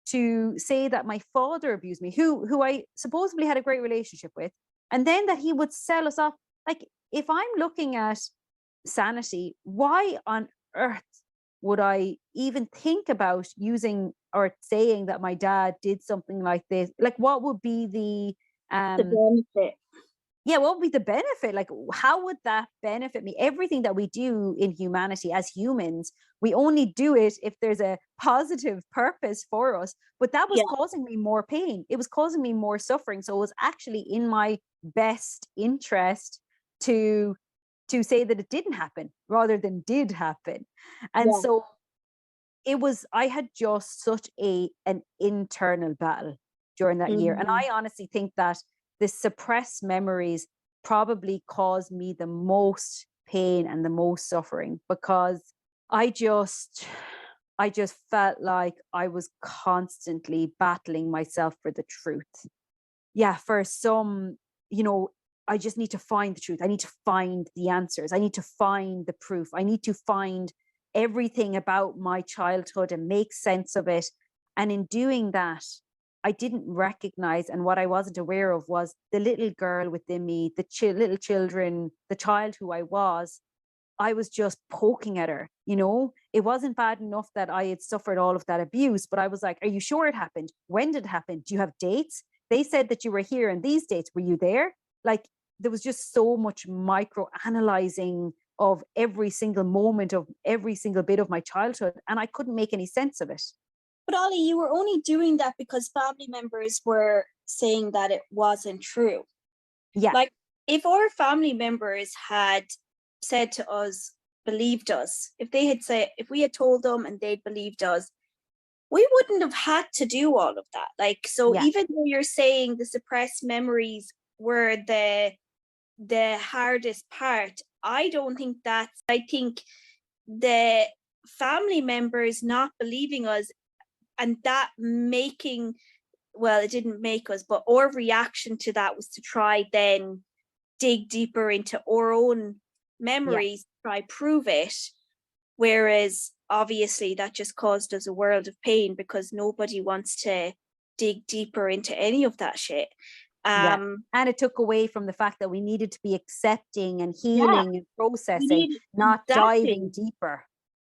to say that my father abused me, who I supposedly had a great relationship with, and then that he would sell us off? Like, if I'm looking at sanity, why on earth would I even think about using or saying that my dad did something like this? Like, what would be The benefit. yeah, what would be the benefit? Like, how would that benefit me? Everything that we do in humanity as humans, we only do it if there's a positive purpose for us. But that was Yeah, causing me more pain. It was causing me more suffering. So it was actually in my best interest to say that it didn't happen rather than did happen. And yeah. so I had just such an internal battle during that year. And Mhm. I honestly think that the suppressed memories probably caused me the most pain and the most suffering, because I just I just felt like I was constantly battling myself for the truth. Yeah, for some, you know, I just need to find the truth. I need to find the answers. I need to find the proof. I need to find everything about my childhood and make sense of it. And in doing that, I didn't recognize, and what I wasn't aware of was the little girl within me, the little children, the child who I was. I was just poking at her. It wasn't bad enough that I had suffered all of that abuse, but I was like, are you sure it happened? When did it happen? Do you have dates? They said that you were here on these dates. Were you there? Like, there was just so much micro analyzing of every single moment of every single bit of my childhood, and I couldn't make any sense of it. But Ollie, you were only doing that because family members were saying that it wasn't true. Yeah. Like, if our family members had said to us, believed us, if we had told them and they'd believed us, we wouldn't have had to do all of that. Like, so Yeah. even though you're saying the suppressed memories were the hardest part, I don't think that's, I think the family members not believing us, and that making, well, it didn't make us, but our reaction to that was to try then dig deeper into our own memories, try prove it. Whereas obviously that just caused us a world of pain, because nobody wants to dig deeper into any of that shit. Yeah. And it took away from the fact that we needed to be accepting and Yeah, healing and we processing, need not exactly, diving deeper.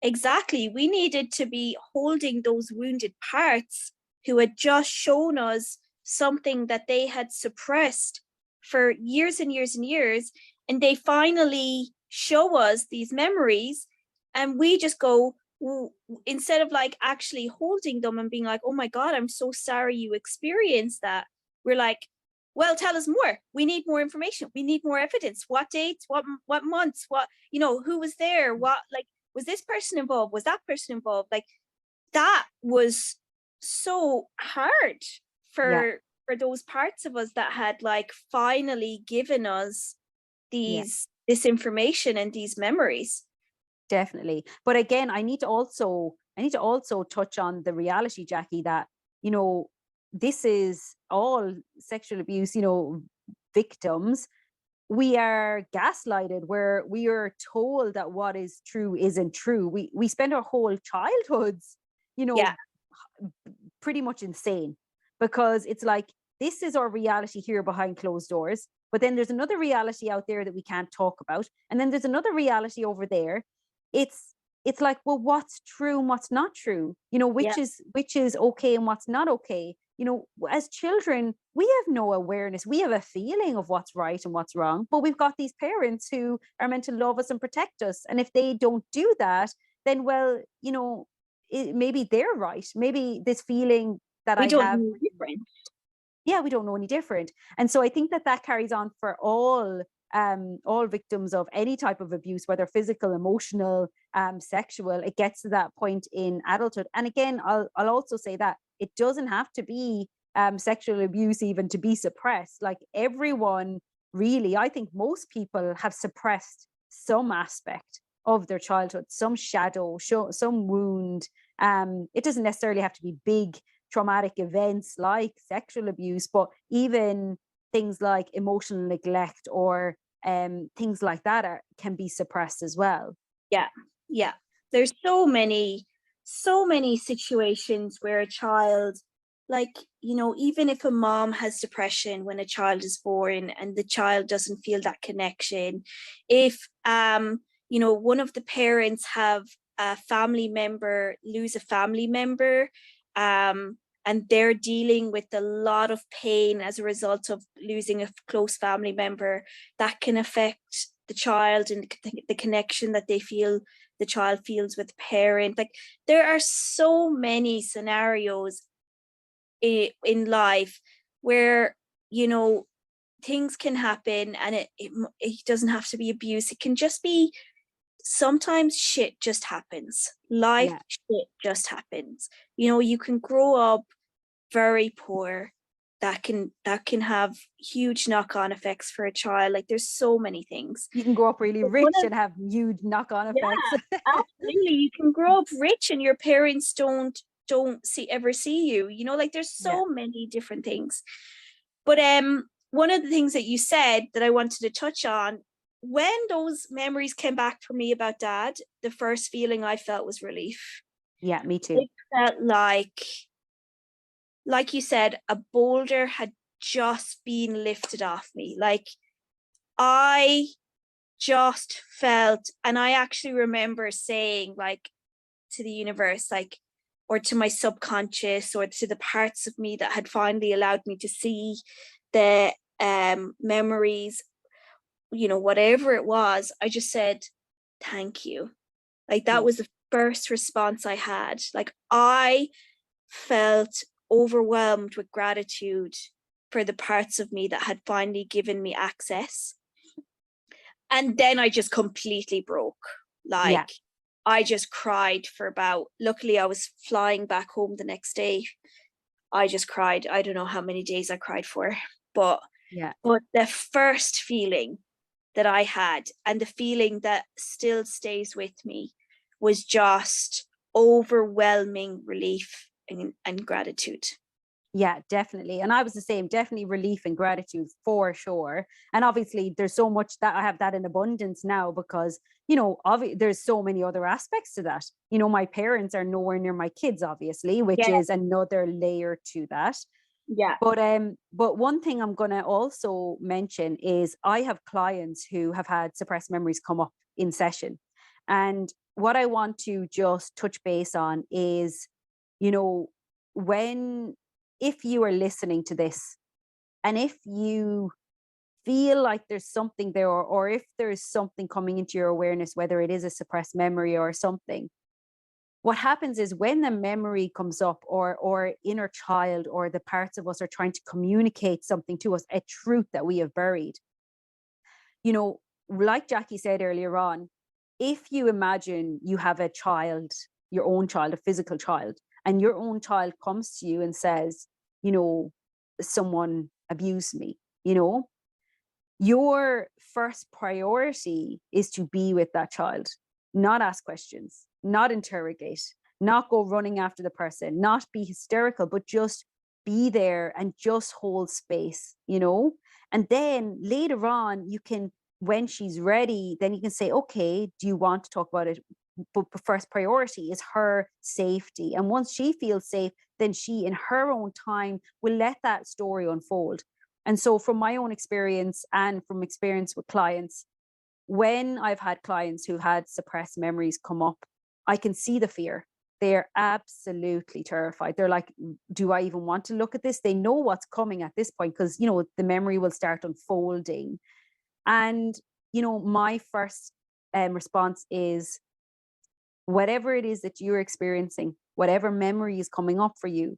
Exactly. We needed to be holding those wounded parts who had just shown us something that they had suppressed for years and years and years. And they finally show us these memories. And we just go, instead of like actually holding them and being like, oh my God, I'm so sorry you experienced that. We're like, well, tell us more. We need more information. We need more evidence. What dates, what months, what, who was there? What, like, was this person involved? Was that person involved? Like, that was so hard Yeah, for those parts of us that had like finally given us yeah, this information and these memories. definitely. But again, I need to also touch on the reality, Jackie, that, this is all sexual abuse, victims. We are gaslighted, where we are told that what is true isn't true. We spend our whole childhoods, you know, Yeah, pretty much insane, because it's like, this is our reality here behind closed doors. But then there's another reality out there that we can't talk about. And then there's another reality over there. It's like, well, what's true and what's not true? yeah. Which is okay and what's not okay. As children, we have no awareness. We have a feeling of what's right and what's wrong, but we've got these parents who are meant to love us and protect us. And if they don't do that, then, well, maybe they're right. Maybe this feeling that We I don't have, know different. yeah, we don't know any different. And so I think that carries on for all victims of any type of abuse, whether physical, emotional, sexual. It gets to that point in adulthood. And again, I'll also say that it doesn't have to be sexual abuse even to be suppressed. Like, everyone, really, I think most people have suppressed some aspect of their childhood, some shadow, some wound. It doesn't necessarily have to be big traumatic events like sexual abuse, but even things like emotional neglect or things like that can be suppressed as well. Yeah, yeah. There's so many situations where a child, like, even if a mom has depression when a child is born and the child doesn't feel that connection, if one of the parents have a family member lose a family member, and they're dealing with a lot of pain as a result of losing a close family member, that can affect the child and the connection that the child feels with the parent. Like, there are so many scenarios in life where things can happen, and it doesn't have to be abuse. It can just be, sometimes shit just happens. Life Yeah. shit just happens. You can grow up very poor, that can have huge knock-on effects for a child. Like, there's so many things. You can grow up really But one rich of and have huge knock-on effects. Yeah, absolutely. You can grow up rich and your parents don't ever see you. Like, there's Yeah. so many different things. But one of the things that you said that I wanted to touch on, when those memories came back for me about dad, the first feeling I felt was relief. Yeah, me too. It felt like you said, a boulder had just been lifted off me. Like, I just felt, and I actually remember saying, like, to the universe, like, or to my subconscious, or to the parts of me that had finally allowed me to see the memories, whatever it was, I just said, thank you. Like, that Yeah. was the first response I had. Like, I felt overwhelmed with gratitude for the parts of me that had finally given me access. And then I just completely broke. Yeah. Like, I just cried for about, luckily I was flying back home the next day. I just cried. I don't know how many days I cried for, but Yeah. the first feeling that I had, and the feeling that still stays with me, was just overwhelming relief and gratitude. Yeah, definitely. And I was the same, definitely relief and gratitude for sure. And obviously there's so much that I have that in abundance now, because, there's so many other aspects to that. My parents are nowhere near my kids, obviously, which Yeah, is another layer to that. yeah, But one thing I'm gonna also mention is I have clients who have had suppressed memories come up in session. And what I want to just touch base on is, you know, if you are listening to this, and if you feel like there's something there, or if there's something coming into your awareness, whether it is a suppressed memory or something, what happens is when the memory comes up, or inner child, or the parts of us are trying to communicate something to us, a truth that we have buried, you know, like Jackie said earlier on, if you imagine you have a child, your own child, a physical child, and your own child comes to you and says, you know, someone abused me, you know, your first priority is to be with that child, not ask questions, not interrogate, not go running after the person, not be hysterical, but just be there and just hold space, you know? And then later on, you can, when she's ready, then you can say, okay, do you want to talk about it? But first priority is her safety. And once she feels safe, then she, in her own time, will let that story unfold. And so from my own experience, and from experience with clients, when I've had clients who had suppressed memories come up, I can see the fear. They're absolutely terrified. They're like, do I even want to look at this? They know what's coming at this point, because, you know, the memory will start unfolding. And, you know, my first response is, whatever it is that you're experiencing, whatever memory is coming up for you,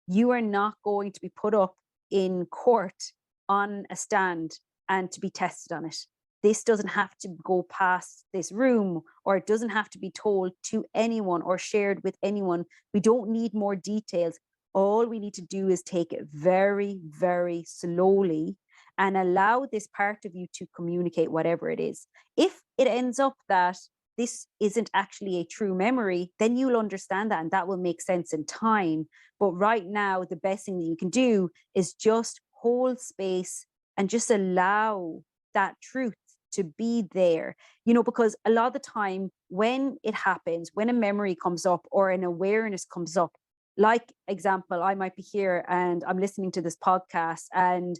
you are not going to be put up in court on a stand and to be tested on it. This doesn't have to go past this room, or it doesn't have to be told to anyone or shared with anyone. We don't need more details. All we need to do is take it very, very slowly and allow this part of you to communicate whatever it is. If it ends up that this isn't actually a true memory, then you'll understand that, and that will make sense in time. But right now, the best thing that you can do is just hold space and just allow that truth to be there, you know, because a lot of the time when it happens, when a memory comes up or an awareness comes up, like example, I might be here and I'm listening to this podcast, and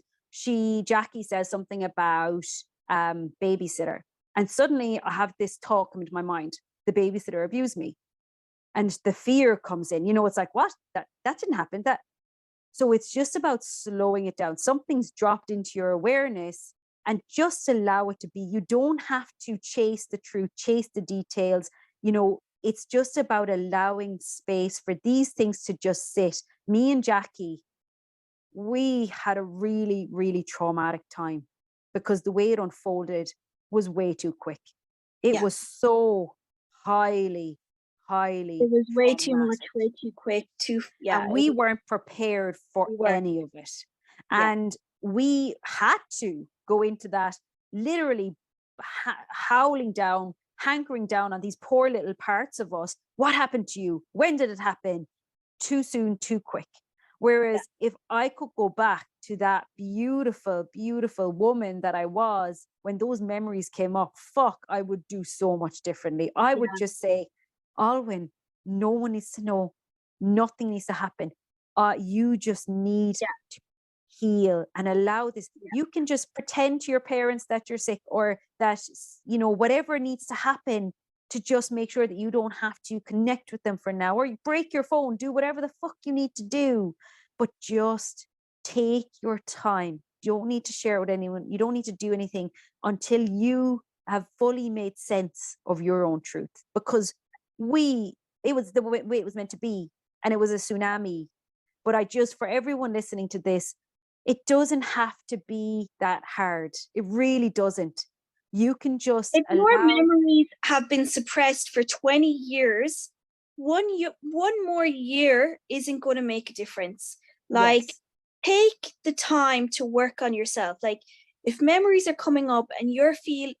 Jackie says something about babysitter. And suddenly I have this thought come into my mind, the babysitter abused me. And the fear comes in, you know, it's like, what? That didn't happen. So it's just about slowing it down. Something's dropped into your awareness, and just allow it to be. You don't have to chase the truth, chase the details. You know, it's just about allowing space for these things to just sit. Me and Jackie, we had a really, really traumatic time, because the way it unfolded was way too quick. It was so highly It was way too much, traumatic. way too quick, And we weren't prepared for any of it. And we had to go into that literally howling down, hankering down on these poor little parts of us. What happened to you? When did it happen? Too soon, too quick. Whereas if I could go back to that beautiful, beautiful woman that I was when those memories came up, I would do so much differently. I would just say, Alwyn, no one needs to know. Nothing needs to happen. You just need to heal and allow this. You can just pretend to your parents that you're sick, or that, you know, whatever needs to happen to just make sure that you don't have to connect with them for now, or you break your phone, do whatever the fuck you need to do, but just take your time. You don't need to share it with anyone. You don't need to do anything until you have fully made sense of your own truth, because it was the way it was meant to be, and it was a tsunami. But for everyone listening to this, it doesn't have to be that hard. It really doesn't. You can just if your memories have been suppressed for 20 years, one more year isn't going to make a difference. Like, take the time to work on yourself. Like, if memories are coming up and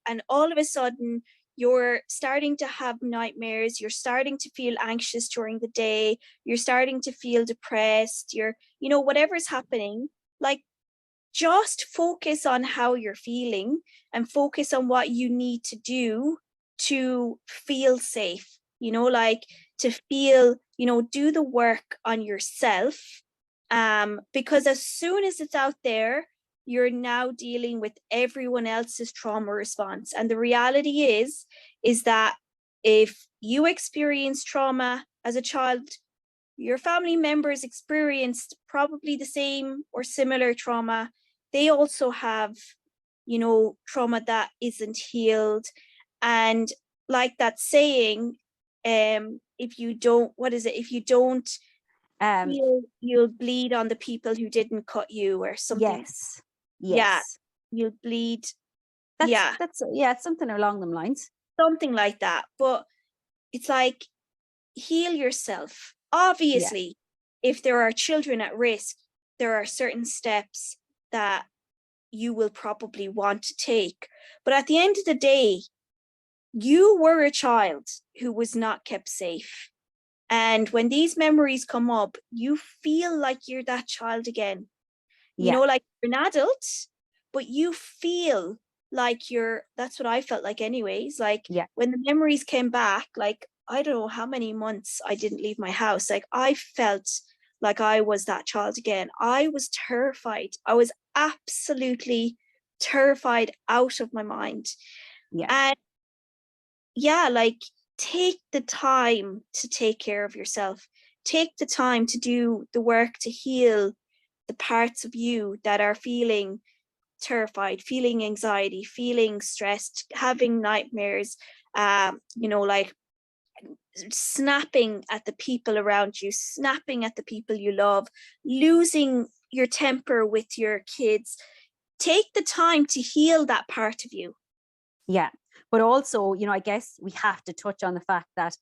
and all of a sudden you're starting to have nightmares, you're starting to feel anxious during the day, you're starting to feel depressed, whatever's happening, like, just focus on how you're feeling and focus on what you need to do to feel safe, like to feel, do the work on yourself. Because as soon as it's out there, you're now dealing with everyone else's trauma response. And the reality is that if you experienced trauma as a child, your family members experienced probably the same or similar trauma. They also have, you know, trauma that isn't healed. And like that saying, if you don't, what is it? If you don't Um, heal, you'll bleed on the people who didn't cut you or something. yes, Yeah, yes. you'll bleed. That's Yeah, yeah, it's something along them lines. something like that. But it's like, heal yourself. Yeah, Obviously, if there are children at risk, there are certain steps that you will probably want to take. But at the end of the day, you were a child who was not kept safe. And when these memories come up, you feel like you're that child again. You yeah, know, like you're an adult, but you feel like you're, that's what I felt like anyways. Like yeah, when the memories came back, like I don't know how many months I didn't leave my house. Like I felt like I was that child again. I was terrified. I was absolutely terrified out of my mind. yeah, And yeah, like take the time to take care of yourself. Take the time to do the work to heal the parts of you that are feeling terrified, feeling anxiety, feeling stressed, having nightmares, you know, like snapping at the people around you, snapping at the people you love, losing your temper with your kids. Take the time to heal that part of you. yeah. But also, you know, I guess we have to touch on the fact that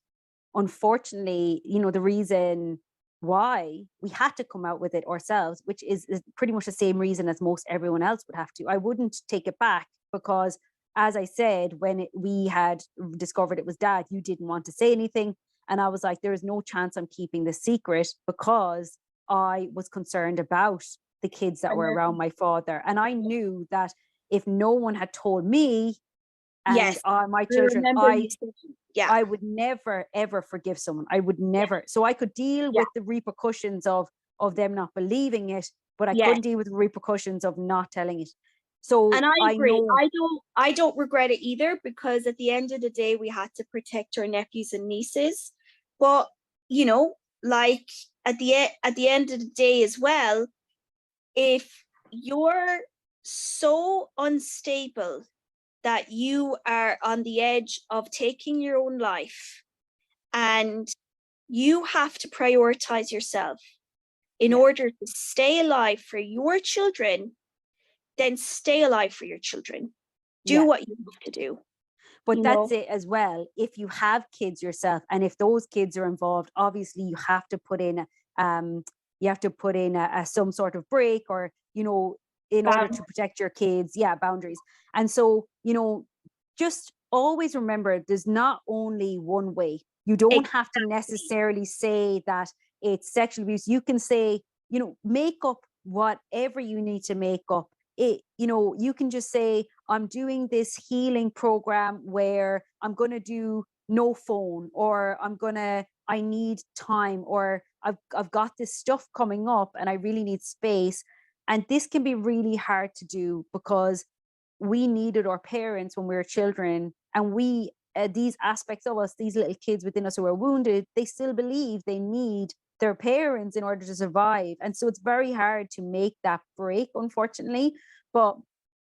unfortunately, you know, the reason why we had to come out with it ourselves, which is pretty much the same reason as most everyone else would have to. I wouldn't take it back because, as I said, when we had discovered it was dad, you didn't want to say anything. And I was like, there is no chance I'm keeping this secret because I was concerned about the kids that And were around then, my father. And I knew that if no one had told me and yes, my I children, remember you saying, yeah, I would never ever forgive someone. I would yeah, never. So I could deal yeah, with the repercussions of them not believing it, but I yes. couldn't deal with the repercussions of not telling it. So And I I agree. know, I don't regret it either because at the end of the day we had to protect our nephews and nieces. But you know, like at the end of the day as well, if you're so unstable that you are on the edge of taking your own life and you have to prioritize yourself in yeah, order to stay alive for your children, then stay alive for your children. Do yeah. what you have to do, But you that's know? it as well. If you have kids yourself, and if those kids are involved, obviously um, you have to put in some sort of break, or you know, in order Um, to protect your kids, yeah, boundaries. And so, you know, just always remember, there's not only one way. You don't have to exactly. necessarily say that it's sexual abuse. You can say, you know, make up whatever you need to make up. It, you know, you can just say, I'm doing this healing program where I'm going to do no phone, or I need time, or I've got this stuff coming up and I really need space. And this can be really hard to do because we needed our parents when we were children, and we these aspects of us, these little kids within us who are wounded, they still believe they need their parents in order to survive. And so it's very hard to make that break, unfortunately. But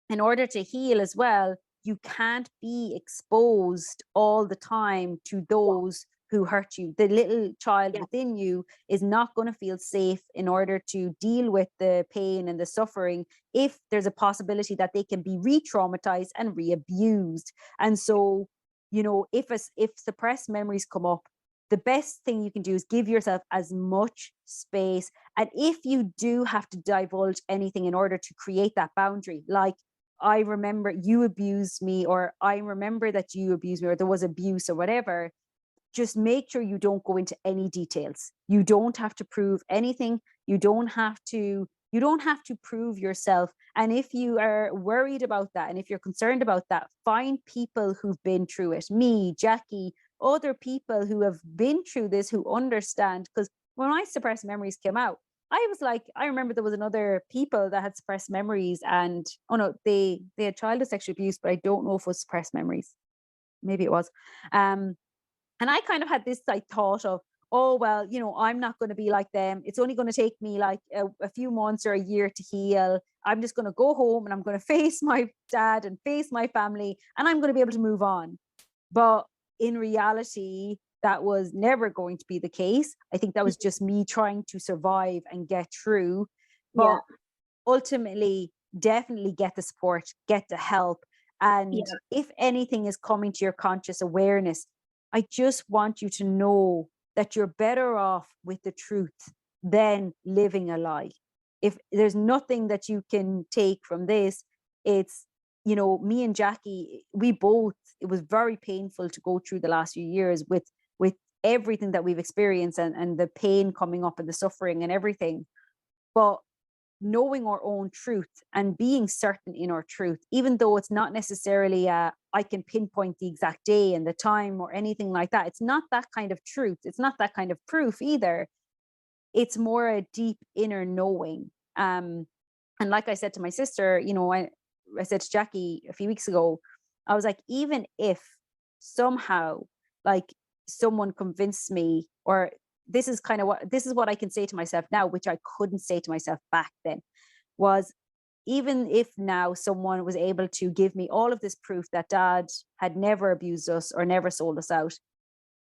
in order to heal as well, you can't be exposed all the time to those who hurt you. The little child Yeah. within you is not going to feel safe in order to deal with the pain and the suffering if there's a possibility that they can be re-traumatized and re-abused. And so, you know, if suppressed memories come up, the best thing you can do is give yourself as much space. And if you do have to divulge anything in order to create that boundary, like, I remember you abused me, or I remember that you abused me, or there was abuse or whatever, just make sure you don't go into any details. You don't have to prove anything. You don't have to prove yourself. And if you are worried about that, and if you're concerned about that, find people who've been through it. Me, Jackie, other people who have been through this, who understand. Because when I suppressed memories came out, I was like, I remember there was another people that had suppressed memories, and oh no, they had childhood sexual abuse, but I don't know if it was suppressed memories. Maybe it was. And I kind of had this like thought of, oh, well, you know, I'm not going to be like them. It's only going to take me like a few months or a year to heal. I'm just going to go home and I'm going to face my dad and face my family, and I'm going to be able to move on. But in reality, that was never going to be the case. I think that was just me trying to survive and get through. But ultimately, definitely get the support, get the help. And if anything is coming to your conscious awareness, I just want you to know that you're better off with the truth than living a lie. If there's nothing that you can take from this, it's, you know, me and Jackie, we both, it was very painful to go through the last few years with everything that we've experienced, and the pain coming up and the suffering and everything. But knowing our own truth and being certain in our truth, even though it's not necessarily I can pinpoint the exact day and the time or anything like that. It's not that kind of truth. It's not that kind of proof either. It's more a deep inner knowing. And like I said to my sister, you know, I said to Jackie a few weeks ago, I was like, even if somehow like someone convinced me, or this is what I can say to myself now, which I couldn't say to myself back then, was even if now someone was able to give me all of this proof that dad had never abused us or never sold us out,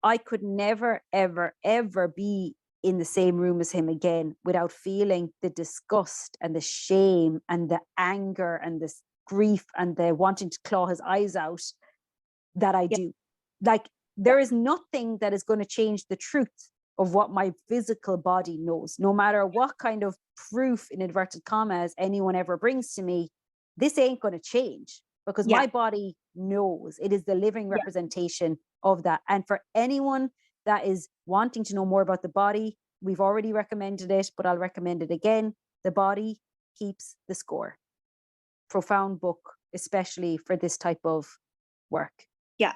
I could never, ever, ever be in the same room as him again without feeling the disgust and the shame and the anger and the grief and the wanting to claw his eyes out that I do. Like, there is nothing that is going to change the truth of what my physical body knows, no matter what kind of proof in inverted commas anyone ever brings to me. This ain't going to change, because my body knows. It is the living representation of that. And for anyone that is wanting to know more about the body, we've already recommended it, but I'll recommend it again. The body keeps the score. Profound book, especially for this type of work. Yeah.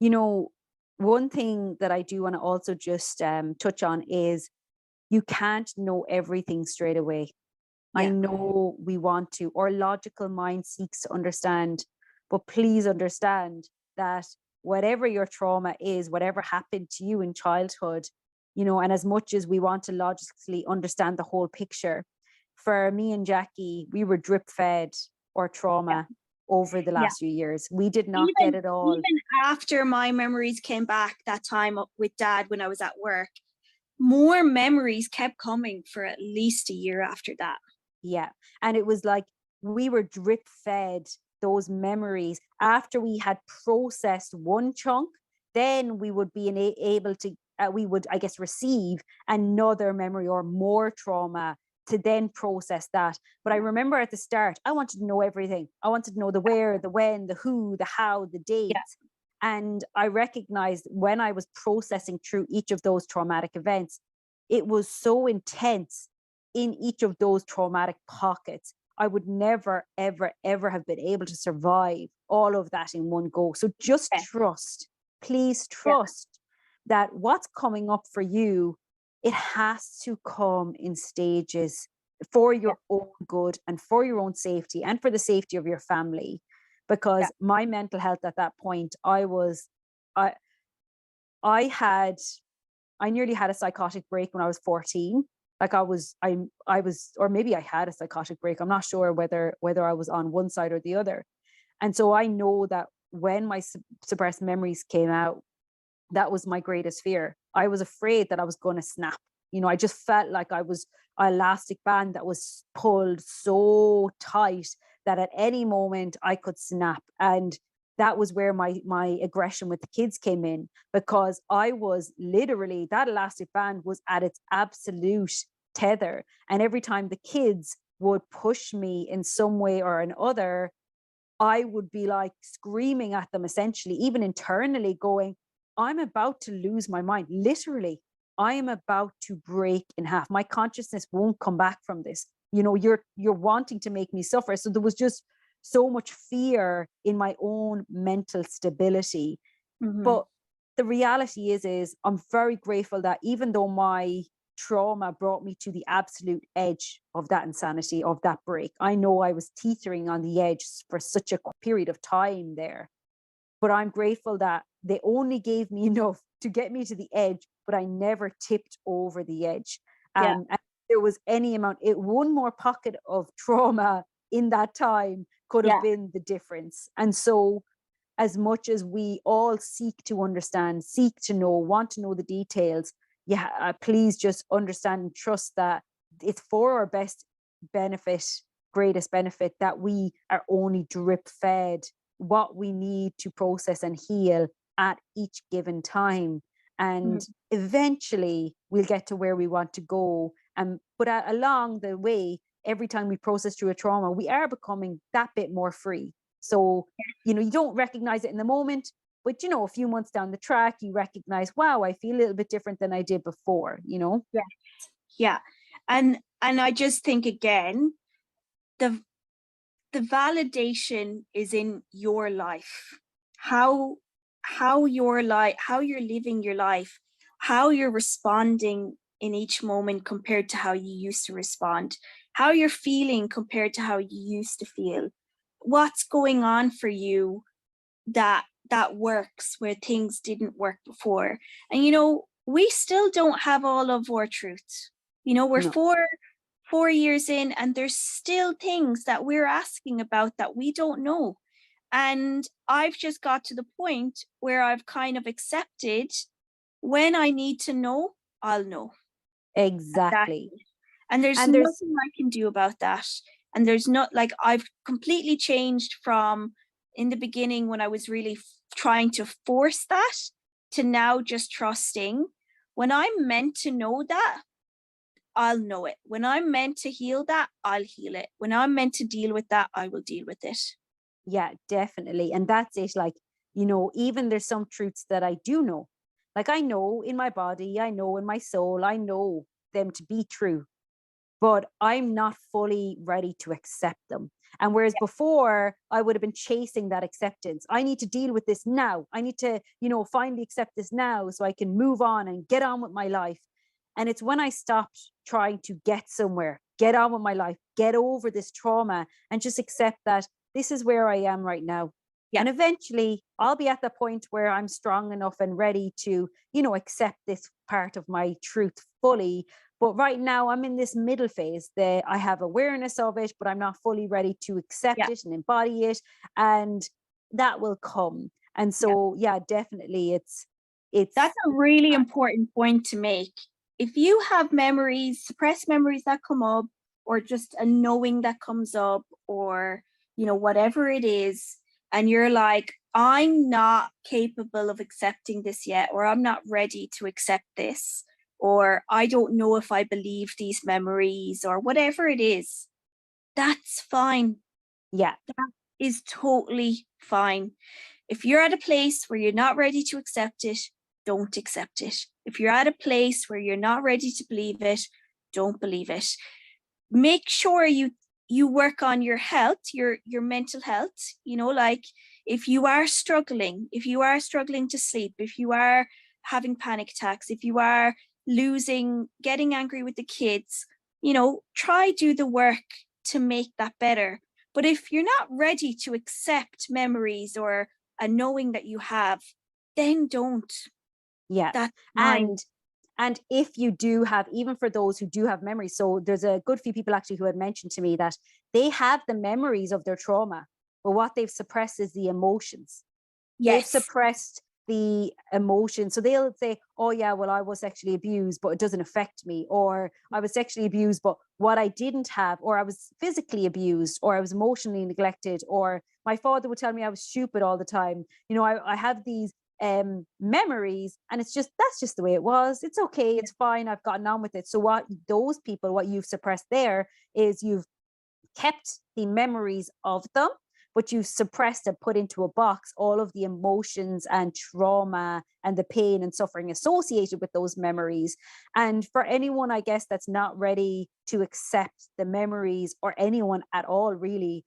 You know, one thing that I do want to also just touch on is you can't know everything straight away. I know we want to, our logical mind seeks to understand, but please understand that whatever your trauma is, whatever happened to you in childhood, you know, and as much as we want to logically understand the whole picture, for me and Jackie, we were drip fed our trauma over the last few years. We did not get it all. Even after my memories came back that time with dad when I was at work, more memories kept coming for at least a year after that. Yeah. And it was like we were drip fed those memories. After we had processed one chunk, then we would be able to, we would, I guess, receive another memory or more trauma to then process that. But I remember at the start, I wanted to know everything. I wanted to know the where, the when, the who, the how, the dates. And I recognized when I was processing through each of those traumatic events, it was so intense in each of those traumatic pockets. I would never, ever, ever have been able to survive all of that in one go. So just trust, please trust that what's coming up for you, it has to come in stages for your own good and for your own safety and for the safety of your family. Because my mental health at that point, I nearly had a psychotic break when I was 14. Like I was, or maybe I had a psychotic break. I'm not sure whether I was on one side or the other. And so I know that when my suppressed memories came out, that was my greatest fear. I was afraid that I was going to snap. You know, I just felt like I was an elastic band that was pulled so tight that at any moment I could snap. And that was where my aggression with the kids came in, because I was literally, that elastic band was at its absolute tether. And every time the kids would push me in some way or another, I would be like screaming at them, essentially, even internally going, I'm about to lose my mind. Literally, I am about to break in half. My consciousness won't come back from this. You know, you're wanting to make me suffer. So there was just so much fear in my own mental stability. But the reality is I'm very grateful that even though my trauma brought me to the absolute edge of that insanity, of that break, I know I was teetering on the edge for such a period of time there. but I'm grateful that they only gave me enough to get me to the edge, but I never tipped over the edge. Yeah. And if there was any amount, one more pocket of trauma in that time could have Yeah. been the difference. And so, as much as we all seek to understand, seek to know, want to know the details, yeah, please just understand and trust that it's for our best benefit, greatest benefit, that we are only drip fed what we need to process and heal at each given time. And eventually we'll get to where we want to go. But along the way, every time we process through a trauma, we are becoming that bit more free. So, you don't recognize it in the moment, but a few months down the track, you recognize, wow, I feel a little bit different than I did before, Yeah. Yeah. And I just think, again, the validation is in your life, how you're living your life, how you're responding in each moment compared to how you used to respond, how you're feeling compared to how you used to feel, what's going on for you that works where things didn't work before. And we still don't have all of our truth. We're No. 4 years in, and there's still things that we're asking about that we don't know. And I've just got to the point where I've kind of accepted, when I need to know, I'll know. Exactly. And there's nothing I can do about that. And there's not, like, I've completely changed from in the beginning when I was really trying to force that, to now just trusting, when I'm meant to know that, I'll know it. When I'm meant to heal that, I'll heal it. When I'm meant to deal with that, I will deal with it. Yeah, definitely. And that's it. Like, even there's some truths that I do know. Like, I know in my body, I know in my soul, I know them to be true, but I'm not fully ready to accept them. And whereas before I would have been chasing that acceptance, I need to deal with this now. I need to, finally accept this now so I can move on and get on with my life. And it's when I stopped trying to get somewhere, get on with my life, get over this trauma, and just accept that this is where I am right now. Yeah. And eventually I'll be at the point where I'm strong enough and ready to, accept this part of my truth fully. But right now I'm in this middle phase that I have awareness of it, but I'm not fully ready to accept it and embody it. And that will come. And so, definitely that's a really important point to make. If you have memories, suppressed memories that come up, or just a knowing that comes up, or, whatever it is, and you're like, I'm not capable of accepting this yet, or I'm not ready to accept this, or I don't know if I believe these memories, or whatever it is, that's fine. Yeah. That is totally fine. If you're at a place where you're not ready to accept it, don't accept it. If you're at a place where you're not ready to believe it, don't believe it. Make sure you work on your health, your mental health. Like, if you are struggling to sleep, if you are having panic attacks, if you are getting angry with the kids, try do the work to make that better. But if you're not ready to accept memories or a knowing that you have, then don't. Yeah. That's fine. And if you do have, even for those who do have memories, so there's a good few people actually who had mentioned to me that they have the memories of their trauma, but what they've suppressed is the emotions. Yes. They've suppressed the emotion. So they'll say, oh yeah, well, I was sexually abused, but it doesn't affect me. Or I was sexually abused, but what I didn't have, or I was physically abused, or I was emotionally neglected, or my father would tell me I was stupid all the time. I have these memories, and that's just the way it was. It's okay, it's fine, I've gotten on with it. So what you've suppressed there is you've kept the memories of them, but you suppressed and put into a box all of the emotions and trauma and the pain and suffering associated with those memories. And for anyone, I guess, that's not ready to accept the memories, or anyone at all really,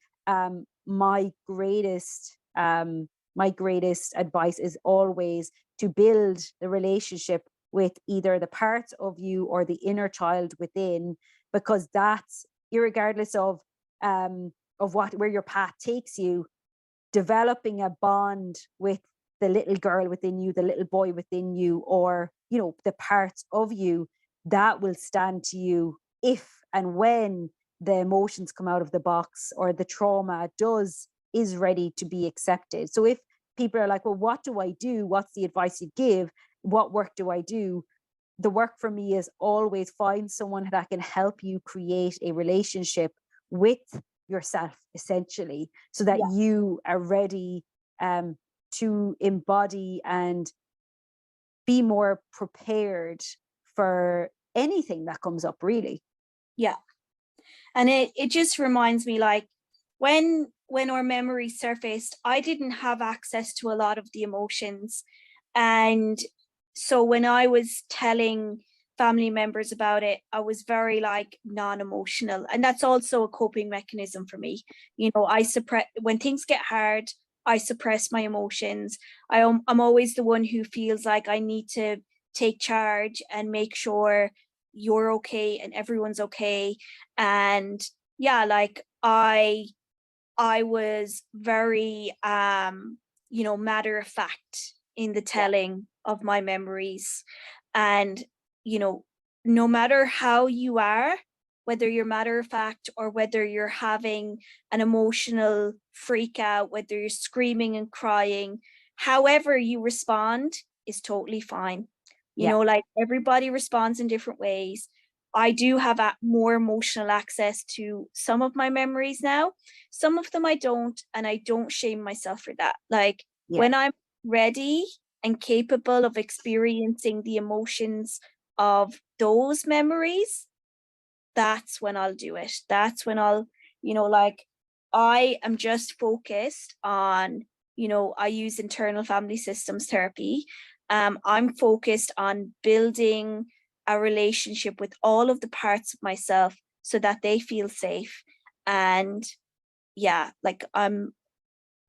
my greatest advice is always to build the relationship with either the parts of you or the inner child within, because that's, irregardless of where your path takes you, developing a bond with the little girl within you, the little boy within you, or, you know, the parts of you that will stand to you if and when the emotions come out of the box, or the trauma is ready to be accepted. So if people are like, well, what do I do? What's the advice you give? What work do I do? The work for me is always find someone that can help you create a relationship with yourself, essentially, so that you are ready to embody and be more prepared for anything that comes up, really. Yeah. And it just reminds me, like, when our memories surfaced, I didn't have access to a lot of the emotions. And so when I was telling family members about it, I was very like non-emotional. And that's also a coping mechanism for me. You know, I suppress when things get hard, I suppress my emotions. I'm always the one who feels like I need to take charge and make sure you're okay and everyone's okay. And yeah, like I was very you know, matter of fact in the telling of my memories. And, you know, no matter how you are, whether you're matter of fact or whether you're having an emotional freak out, whether you're screaming and crying, however you respond is totally fine. You know, like, everybody responds in different ways. I do have more emotional access to some of my memories now. Some of them I don't, and I don't shame myself for that. Like, when I'm ready and capable of experiencing the emotions of those memories, that's when I'll do it. That's when I'll, you know, like, I am just focused on, you know, I use internal family systems therapy. I'm focused on building a relationship with all of the parts of myself so that they feel safe. And yeah, like, I'm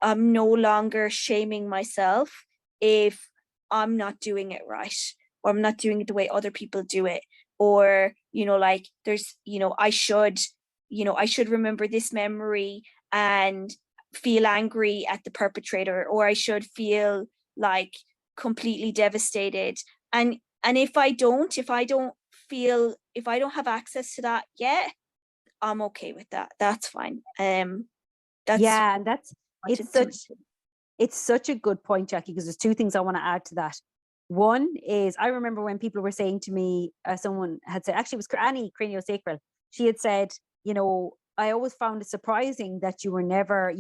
no longer shaming myself if I'm not doing it right, or I'm not doing it the way other people do it. Or, you know, like, there's, you know, I should remember this memory and feel angry at the perpetrator, or I should feel like completely devastated. And if I don't have access to that yet, I'm okay with that. That's fine. That's And it's such a good point, Jackie, because there's two things I want to add to that. One is, I remember when people were saying to me, someone had said, actually it was Annie Craniosacral, she had said, you know, I always found it surprising that you never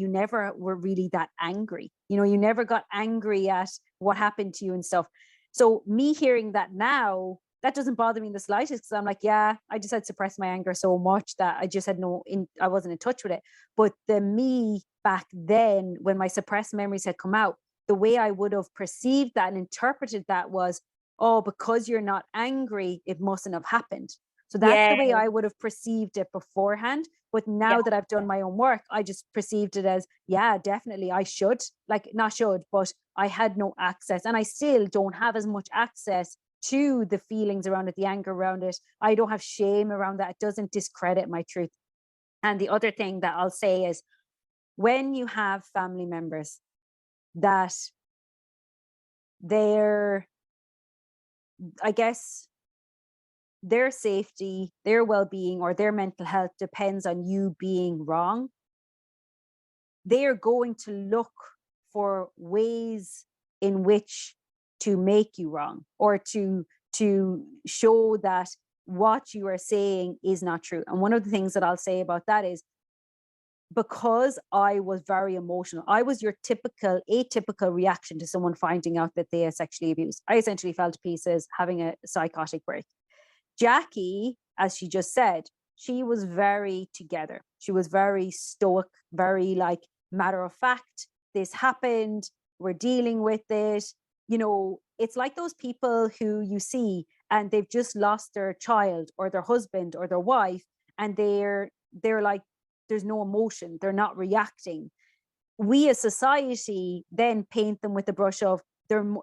were really that angry. You know, you never got angry at what happened to you and stuff. So me hearing that now, that doesn't bother me in the slightest, because I'm like, yeah, I just had suppressed my anger so much that I just had I wasn't in touch with it. But the me back then, when my suppressed memories had come out, the way I would have perceived that and interpreted that was, oh, because you're not angry, it mustn't have happened. So that's the way I would have perceived it beforehand. But now that I've done my own work, I just perceived it as, yeah, definitely I should, like, not should, but I had no access, and I still don't have as much access to the feelings around it, the anger around it. I don't have shame around that. It doesn't discredit my truth. And the other thing that I'll say is, when you have family members that I guess their safety, their well-being, or their mental health depends on you being wrong, they are going to look for ways in which to make you wrong, or to show that what you are saying is not true. And one of the things that I'll say about that is, because I was very emotional, I was your atypical reaction to someone finding out that they are sexually abused. I essentially fell to pieces, having a psychotic break. Jackie, as she just said, she was very together. She was very stoic, very like matter of fact. This happened, we're dealing with it. You know, it's like those people who you see and they've just lost their child or their husband or their wife, and they're like, there's no emotion, they're not reacting. We as society then paint them with the brush of,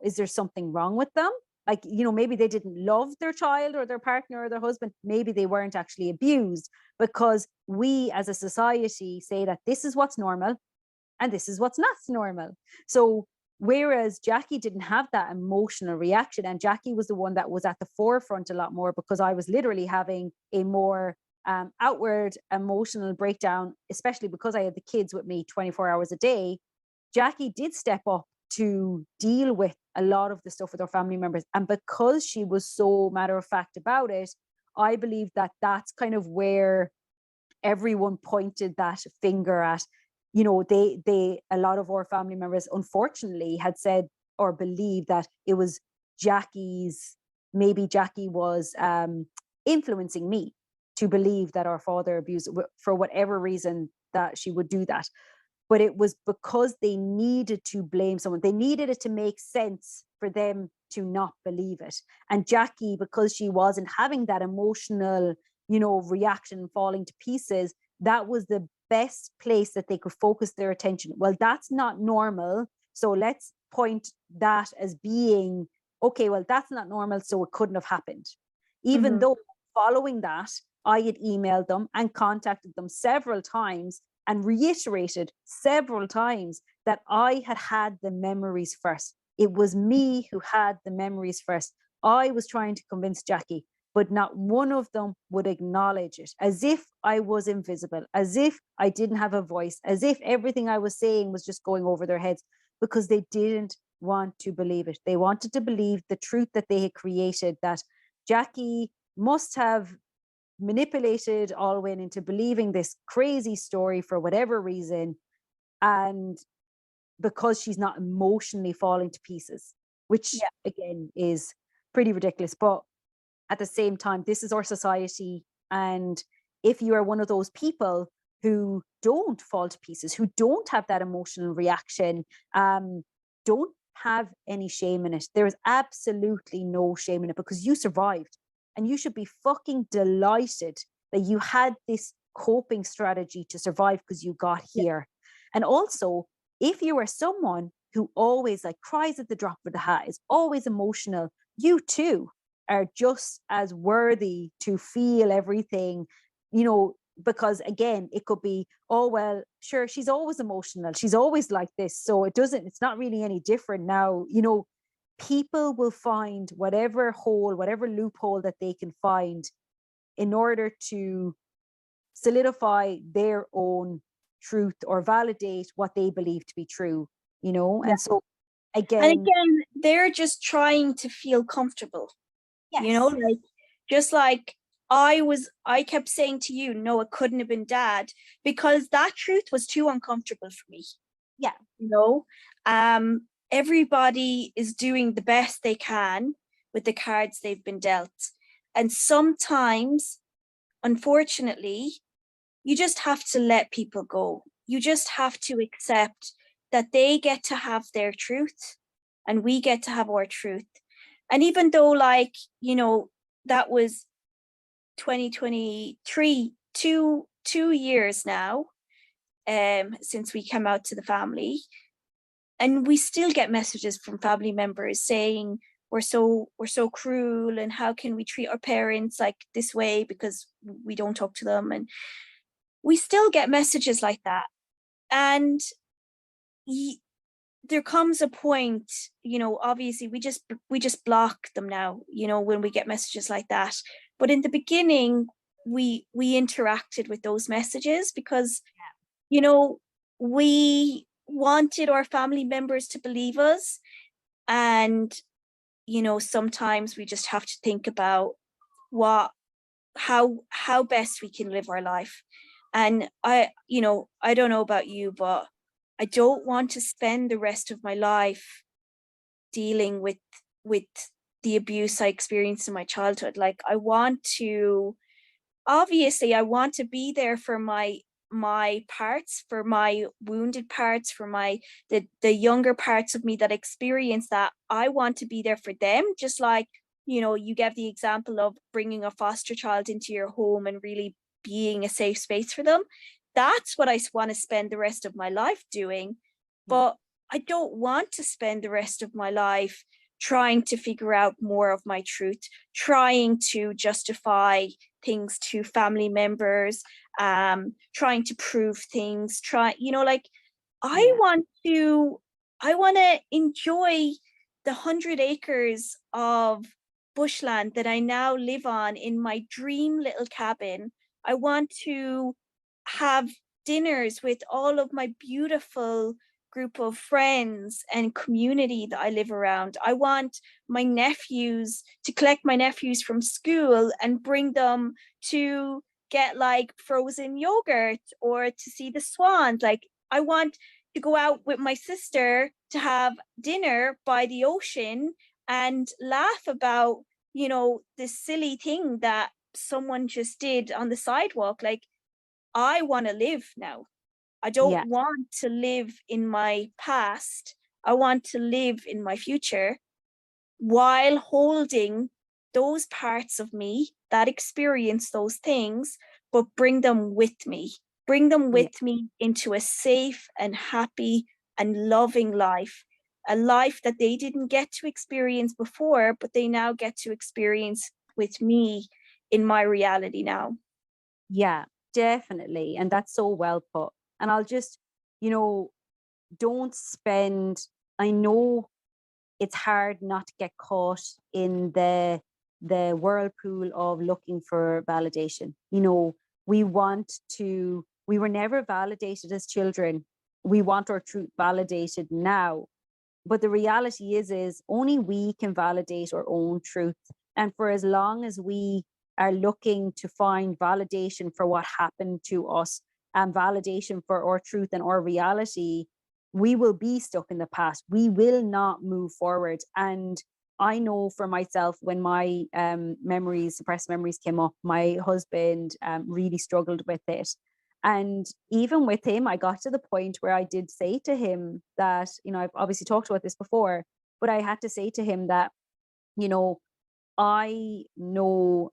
is there something wrong with them? Like, you know, maybe they didn't love their child or their partner or their husband. Maybe they weren't actually abused, because we as a society say that this is what's normal. and this is what's not normal. So whereas Jackie didn't have that emotional reaction, and Jackie was the one that was at the forefront a lot more, because I was literally having a more outward emotional breakdown, especially because I had the kids with me 24 hours a day. Jackie did step up to deal with a lot of the stuff with her family members. And because she was so matter of fact about it, I believe that that's kind of where everyone pointed that finger at. You know, a lot of our family members, unfortunately, had said or believed that it was maybe Jackie was influencing me to believe that our father abused, for whatever reason that she would do that. But it was because they needed to blame someone. They needed it to make sense for them to not believe it. And Jackie, because she wasn't having that emotional, reaction, falling to pieces, that was the best place that they could focus their attention. Well, that's not normal. So let's point that as being, okay, well, that's not normal, so it couldn't have happened. Even though following that, I had emailed them and contacted them several times and reiterated several times that I had the memories first. It was me who had the memories first. I was trying to convince Jackie, but not one of them would acknowledge it, as if I was invisible, as if I didn't have a voice, as if everything I was saying was just going over their heads, because they didn't want to believe it. They wanted to believe the truth that they had created, that Jackie must have manipulated Alwyn into believing this crazy story for whatever reason, and because she's not emotionally falling to pieces, which again is pretty ridiculous. But at the same time, this is our society, and if you are one of those people who don't fall to pieces, who don't have that emotional reaction, don't have any shame in it. There is absolutely no shame in it, because you survived. And you should be fucking delighted that you had this coping strategy to survive, because you got here. And also, if you are someone who always cries at the drop of the hat, is always emotional, you too are just as worthy to feel everything, because again, it could be, oh, well, sure, she's always emotional. She's always like this. So it's not really any different now, people will find whatever hole, whatever loophole that they can find in order to solidify their own truth or validate what they believe to be true, And so again, they're just trying to feel comfortable. yes. Just like I kept saying to you, no, it couldn't have been Dad, because that truth was too uncomfortable for me. Everybody is doing the best they can with the cards they've been dealt. And sometimes, unfortunately, you just have to let people go. You just have to accept that they get to have their truth and we get to have our truth. And even though, that was 2023, 2 years now, since we came out to the family, and we still get messages from family members saying we're so cruel, and how can we treat our parents like this way because we don't talk to them. And we still get messages like that. And there comes a point, obviously we just block them now, when we get messages like that. But in the beginning, we interacted with those messages because, we wanted our family members to believe us. And, sometimes we just have to think about how best we can live our life. And I don't know about you, but I don't want to spend the rest of my life dealing with the abuse I experienced in my childhood. I want to be there for my parts, for my wounded parts, for the younger parts of me that experience that. I want to be there for them, just like, you gave the example of bringing a foster child into your home and really being a safe space for them. That's what I want to spend the rest of my life doing. But I don't want to spend the rest of my life trying to figure out more of my truth, trying to justify things to family members, trying to prove things, I want to enjoy the 100 acres of bushland that I now live on in my dream little cabin. I want to have dinners with all of my beautiful group of friends and community that I live around. I want my nephews to collect my nephews from school and bring them to get like frozen yogurt or to see the swans. Like, I want to go out with my sister to have dinner by the ocean and laugh about, this silly thing that someone just did on the sidewalk. Like, I want to live now. I don't Yeah. want to live in my past. I want to live in my future while holding those parts of me that experience those things, but bring them with me. Bring them Yeah. with me into a safe and happy and loving life, a life that they didn't get to experience before, but they now get to experience with me in my reality now. Yeah, definitely. And that's so well put. And I'll just, you know, don't spend, I know it's hard not to get caught in the whirlpool of looking for validation. We want to, we were never validated as children. We want our truth validated now. But the reality is only we can validate our own truth. And for as long as we are looking to find validation for what happened to us and validation for our truth and our reality, we will be stuck in the past. We will not move forward. And I know for myself, when my memories, suppressed memories came up, my husband really struggled with it. And even with him, I got to the point where I did say to him that, I've obviously talked about this before, but I had to say to him that, you know, I know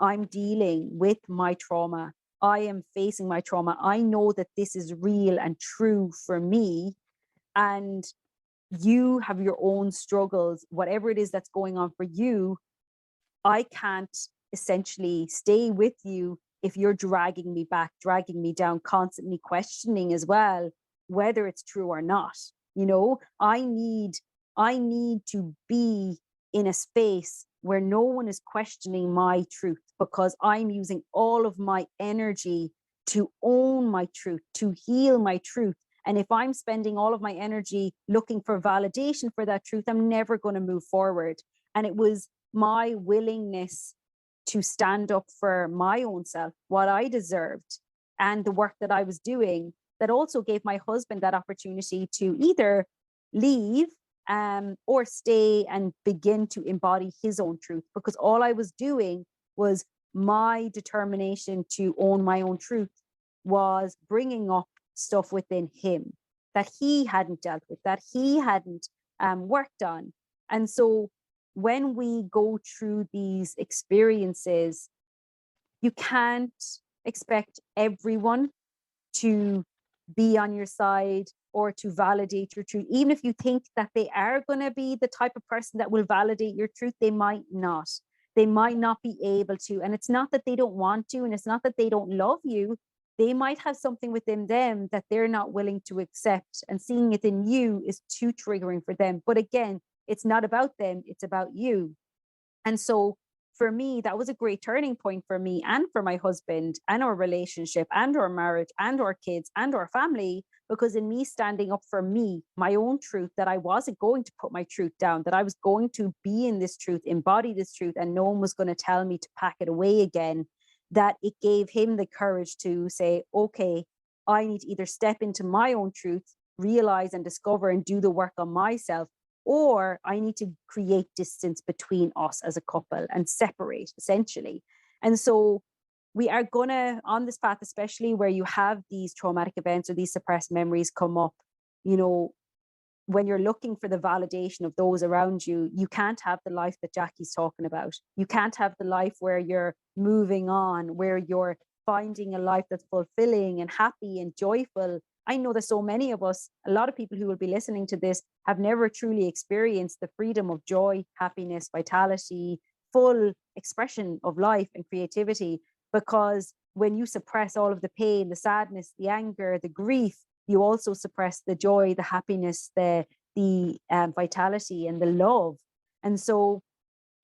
I'm dealing with my trauma. I am facing my trauma. I know that this is real and true for me. And you have your own struggles, whatever it is that's going on for you. I can't essentially stay with you if you're dragging me back, dragging me down, constantly questioning as well whether it's true or not. I need to be in a space where no one is questioning my truth, because I'm using all of my energy to own my truth, to heal my truth. And if I'm spending all of my energy looking for validation for that truth, I'm never going to move forward. And it was my willingness to stand up for my own self, what I deserved, and the work that I was doing, that also gave my husband that opportunity to either leave or stay and begin to embody his own truth. Because all I was doing was my determination to own my own truth was bringing up stuff within him that he hadn't dealt with, that he hadn't worked on. And so when we go through these experiences, you can't expect everyone to be on your side or to validate your truth. Even if you think that they are going to be the type of person that will validate your truth, they might not. They might not be able to. And it's not that they don't want to, and it's not that they don't love you. They might have something within them that they're not willing to accept, and seeing it in you is too triggering for them. But again, it's not about them, it's about you. And so for me, that was a great turning point for me and for my husband and our relationship and our marriage and our kids and our family, because in me standing up for me, my own truth, that I wasn't going to put my truth down, that I was going to be in this truth, embody this truth, and no one was going to tell me to pack it away again, that it gave him the courage to say, okay, I need to either step into my own truth, realize and discover and do the work on myself, or I need to create distance between us as a couple and separate, essentially. And so we are gonna, on this path, especially where you have these traumatic events or these suppressed memories come up, when you're looking for the validation of those around you, you can't have the life that Jackie's talking about. You can't have the life where you're moving on, where you're finding a life that's fulfilling and happy and joyful. I know that so many of us, a lot of people who will be listening to this, have never truly experienced the freedom of joy, happiness, vitality, full expression of life and creativity. Because when you suppress all of the pain, the sadness, the anger, the grief, you also suppress the joy, the happiness, the vitality and the love. And so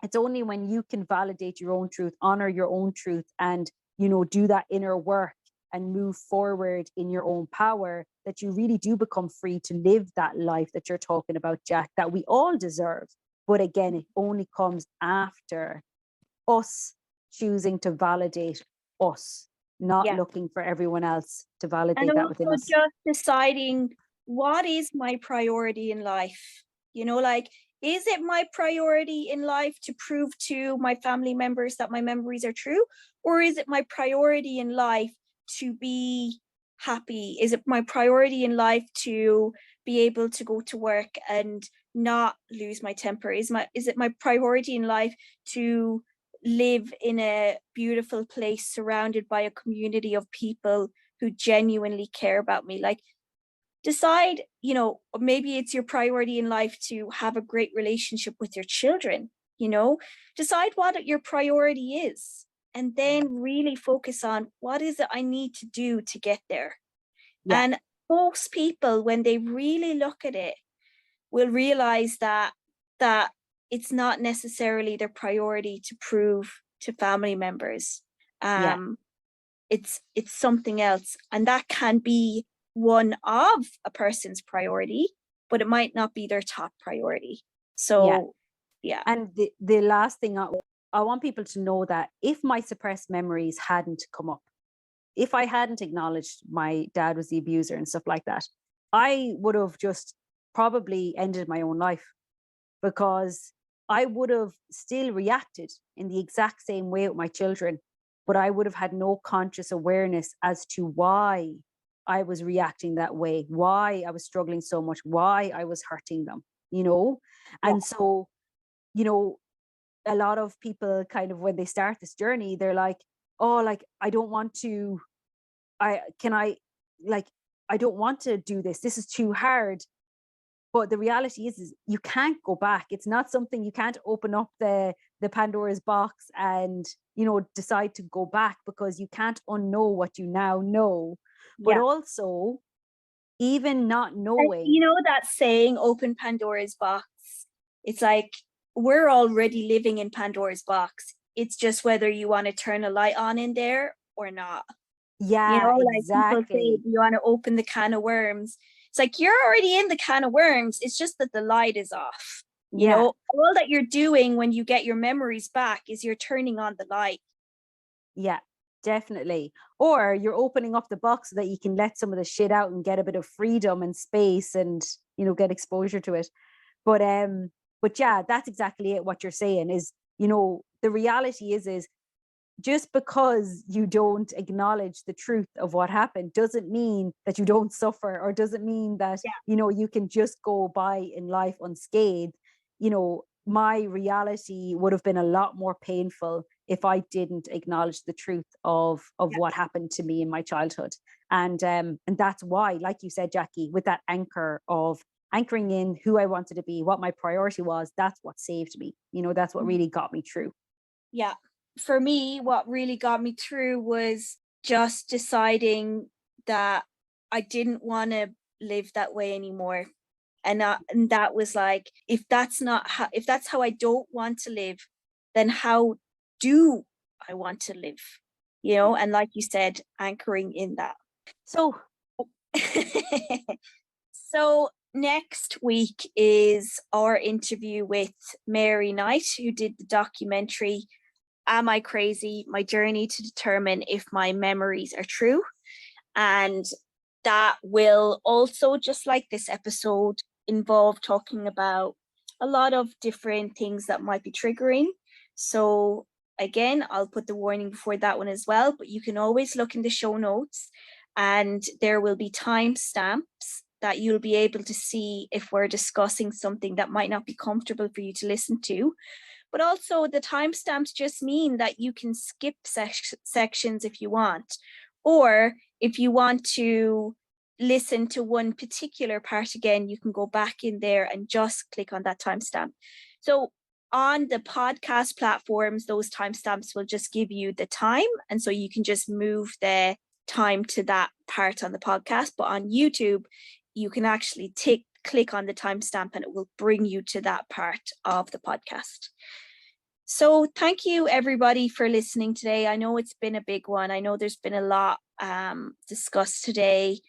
it's only when you can validate your own truth, honor your own truth, and, you know, do that inner work and move forward in your own power, that you really do become free to live that life that you're talking about, Jack, that we all deserve. But again, it only comes after us choosing to validate us, not looking for everyone else to validate And that within also us. just deciding what is my priority in life. You know, like, is it my priority in life to prove to my family members that my memories are true? Or is it my priority in life to be happy? Is it my priority in life to be able to go to work and not lose my temper? Is it my priority in life to live in a beautiful place surrounded by a community of people who genuinely care about me? Like, decide, you know, maybe it's your priority in life to have a great relationship with your children, you know, decide what your priority is, and then really focus on what is it I need to do to get there. Yeah. And most people, when they really look at it, will realize that it's not necessarily their priority to prove to family members. Yeah. It's something else, and that can be one of a person's priority, but it might not be their top priority. Yeah. So yeah. And the last thing I want people to know, that if my suppressed memories hadn't come up, if I hadn't acknowledged my dad was the abuser and stuff like that, I would have just probably ended my own life, because I would have still reacted in the exact same way with my children, but I would have had no conscious awareness as to why I was reacting that way, why I was struggling so much, why I was hurting them, you know? Yeah. And so, you know, a lot of people kind of, when they start this journey, they're like, oh, like, I don't want to, like, I don't want to do this. This is too hard. But the reality is you can't go back. It's not something, you can't open up the Pandora's box and, you know, decide to go back, because you can't unknow what you now know. But Yeah. also, even not And knowing, you know that saying, open Pandora's box? It's like, we're already living in Pandora's box. It's just whether you want to turn a light on in there or not. You yeah, know, like people say, exactly. do you want to open the can of worms? It's like, you're already in the can of worms. It's just that the light is off. You Yeah, know, all that you're doing when you get your memories back is you're turning on the light. yeah, definitely. Or you're opening up the box so that you can let some of the shit out and get a bit of freedom and space and, you know, get exposure to it. But yeah, that's exactly it. What you're saying is, you know, the reality is just because you don't acknowledge the truth of what happened doesn't mean that you don't suffer, or doesn't mean that, Yeah. you know, you can just go by in life unscathed. You know, my reality would have been a lot more painful if I didn't acknowledge the truth of Yeah. what happened to me in my childhood. And that's why, like you said, Jackie, with that anchor of anchoring in who I wanted to be, what my priority was, that's what saved me. You know, that's what really got me through. Yeah. For me, what really got me through was just deciding that I didn't want to live that way anymore. And that was like, if that's how I don't want to live, then how do I want to live? You know, and like you said, anchoring in that. So So next week is our interview with Mary Knight, who did the documentary Am I Crazy? My Journey to Determine If My Memories Are True. And that will also, just like this episode, involve talking about a lot of different things that might be triggering. So again, I'll put the warning before that one as well, but you can always look in the show notes, and there will be timestamps that you'll be able to see if we're discussing something that might not be comfortable for you to listen to. But also, the timestamps just mean that you can skip sections if you want, or if you want to listen to one particular part again, you can go back in there and just click on that timestamp. So on the podcast platforms, those timestamps will just give you the time, and so you can just move the time to that part on the podcast, but on YouTube, you can actually click on the timestamp and it will bring you to that part of the podcast. So thank you everybody for listening today. I know it's been a big one. I know there's been a lot discussed today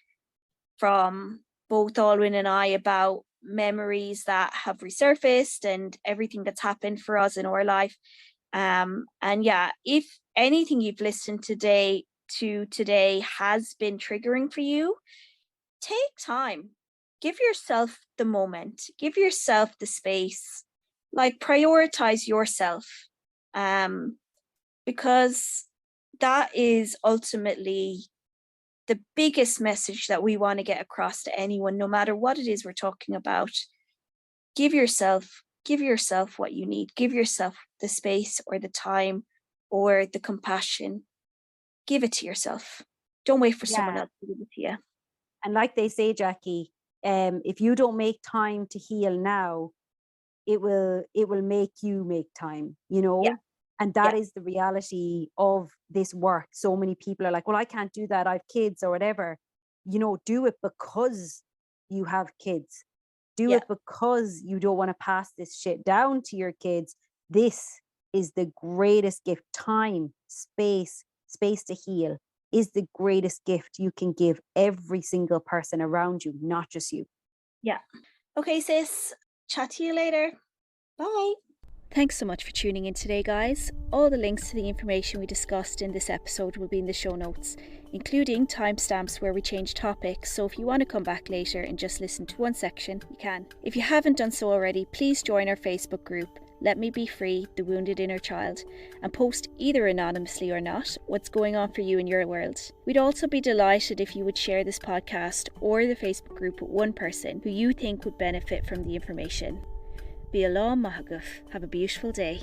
from both Alwyn and I about memories that have resurfaced and everything that's happened for us in our life. And yeah, if anything you've listened today has been triggering for you, take time, give yourself the moment, give yourself the space, like prioritize yourself, because that is ultimately the biggest message that we want to get across to anyone, no matter what it is we're talking about. Give yourself what you need. Give yourself the space or the time or the compassion. Give it to yourself. Don't wait for someone else to give it to you. And like they say, Jackie, if you don't make time to heal now, it will make you make time, you know? Yeah. And that is the reality of this work. So many people are like, well, I can't do that. I have kids or whatever. You know, do it because you have kids. Do it because you don't want to pass this shit down to your kids. This is the greatest gift. Time, space to heal is the greatest gift you can give every single person around you, not just you. Yeah. Okay, sis. Chat to you later. Bye. Thanks so much for tuning in today, guys. All the links to the information we discussed in this episode will be in the show notes, including timestamps where we change topics, so if you want to come back later and just listen to one section, you can. If you haven't done so already, please join our Facebook group, Let Me Be Free, The Wounded Inner Child, and post either anonymously or not what's going on for you in your world. We'd also be delighted if you would share this podcast or the Facebook group with one person who you think would benefit from the information. Be alone, Mahaguf. Have a beautiful day.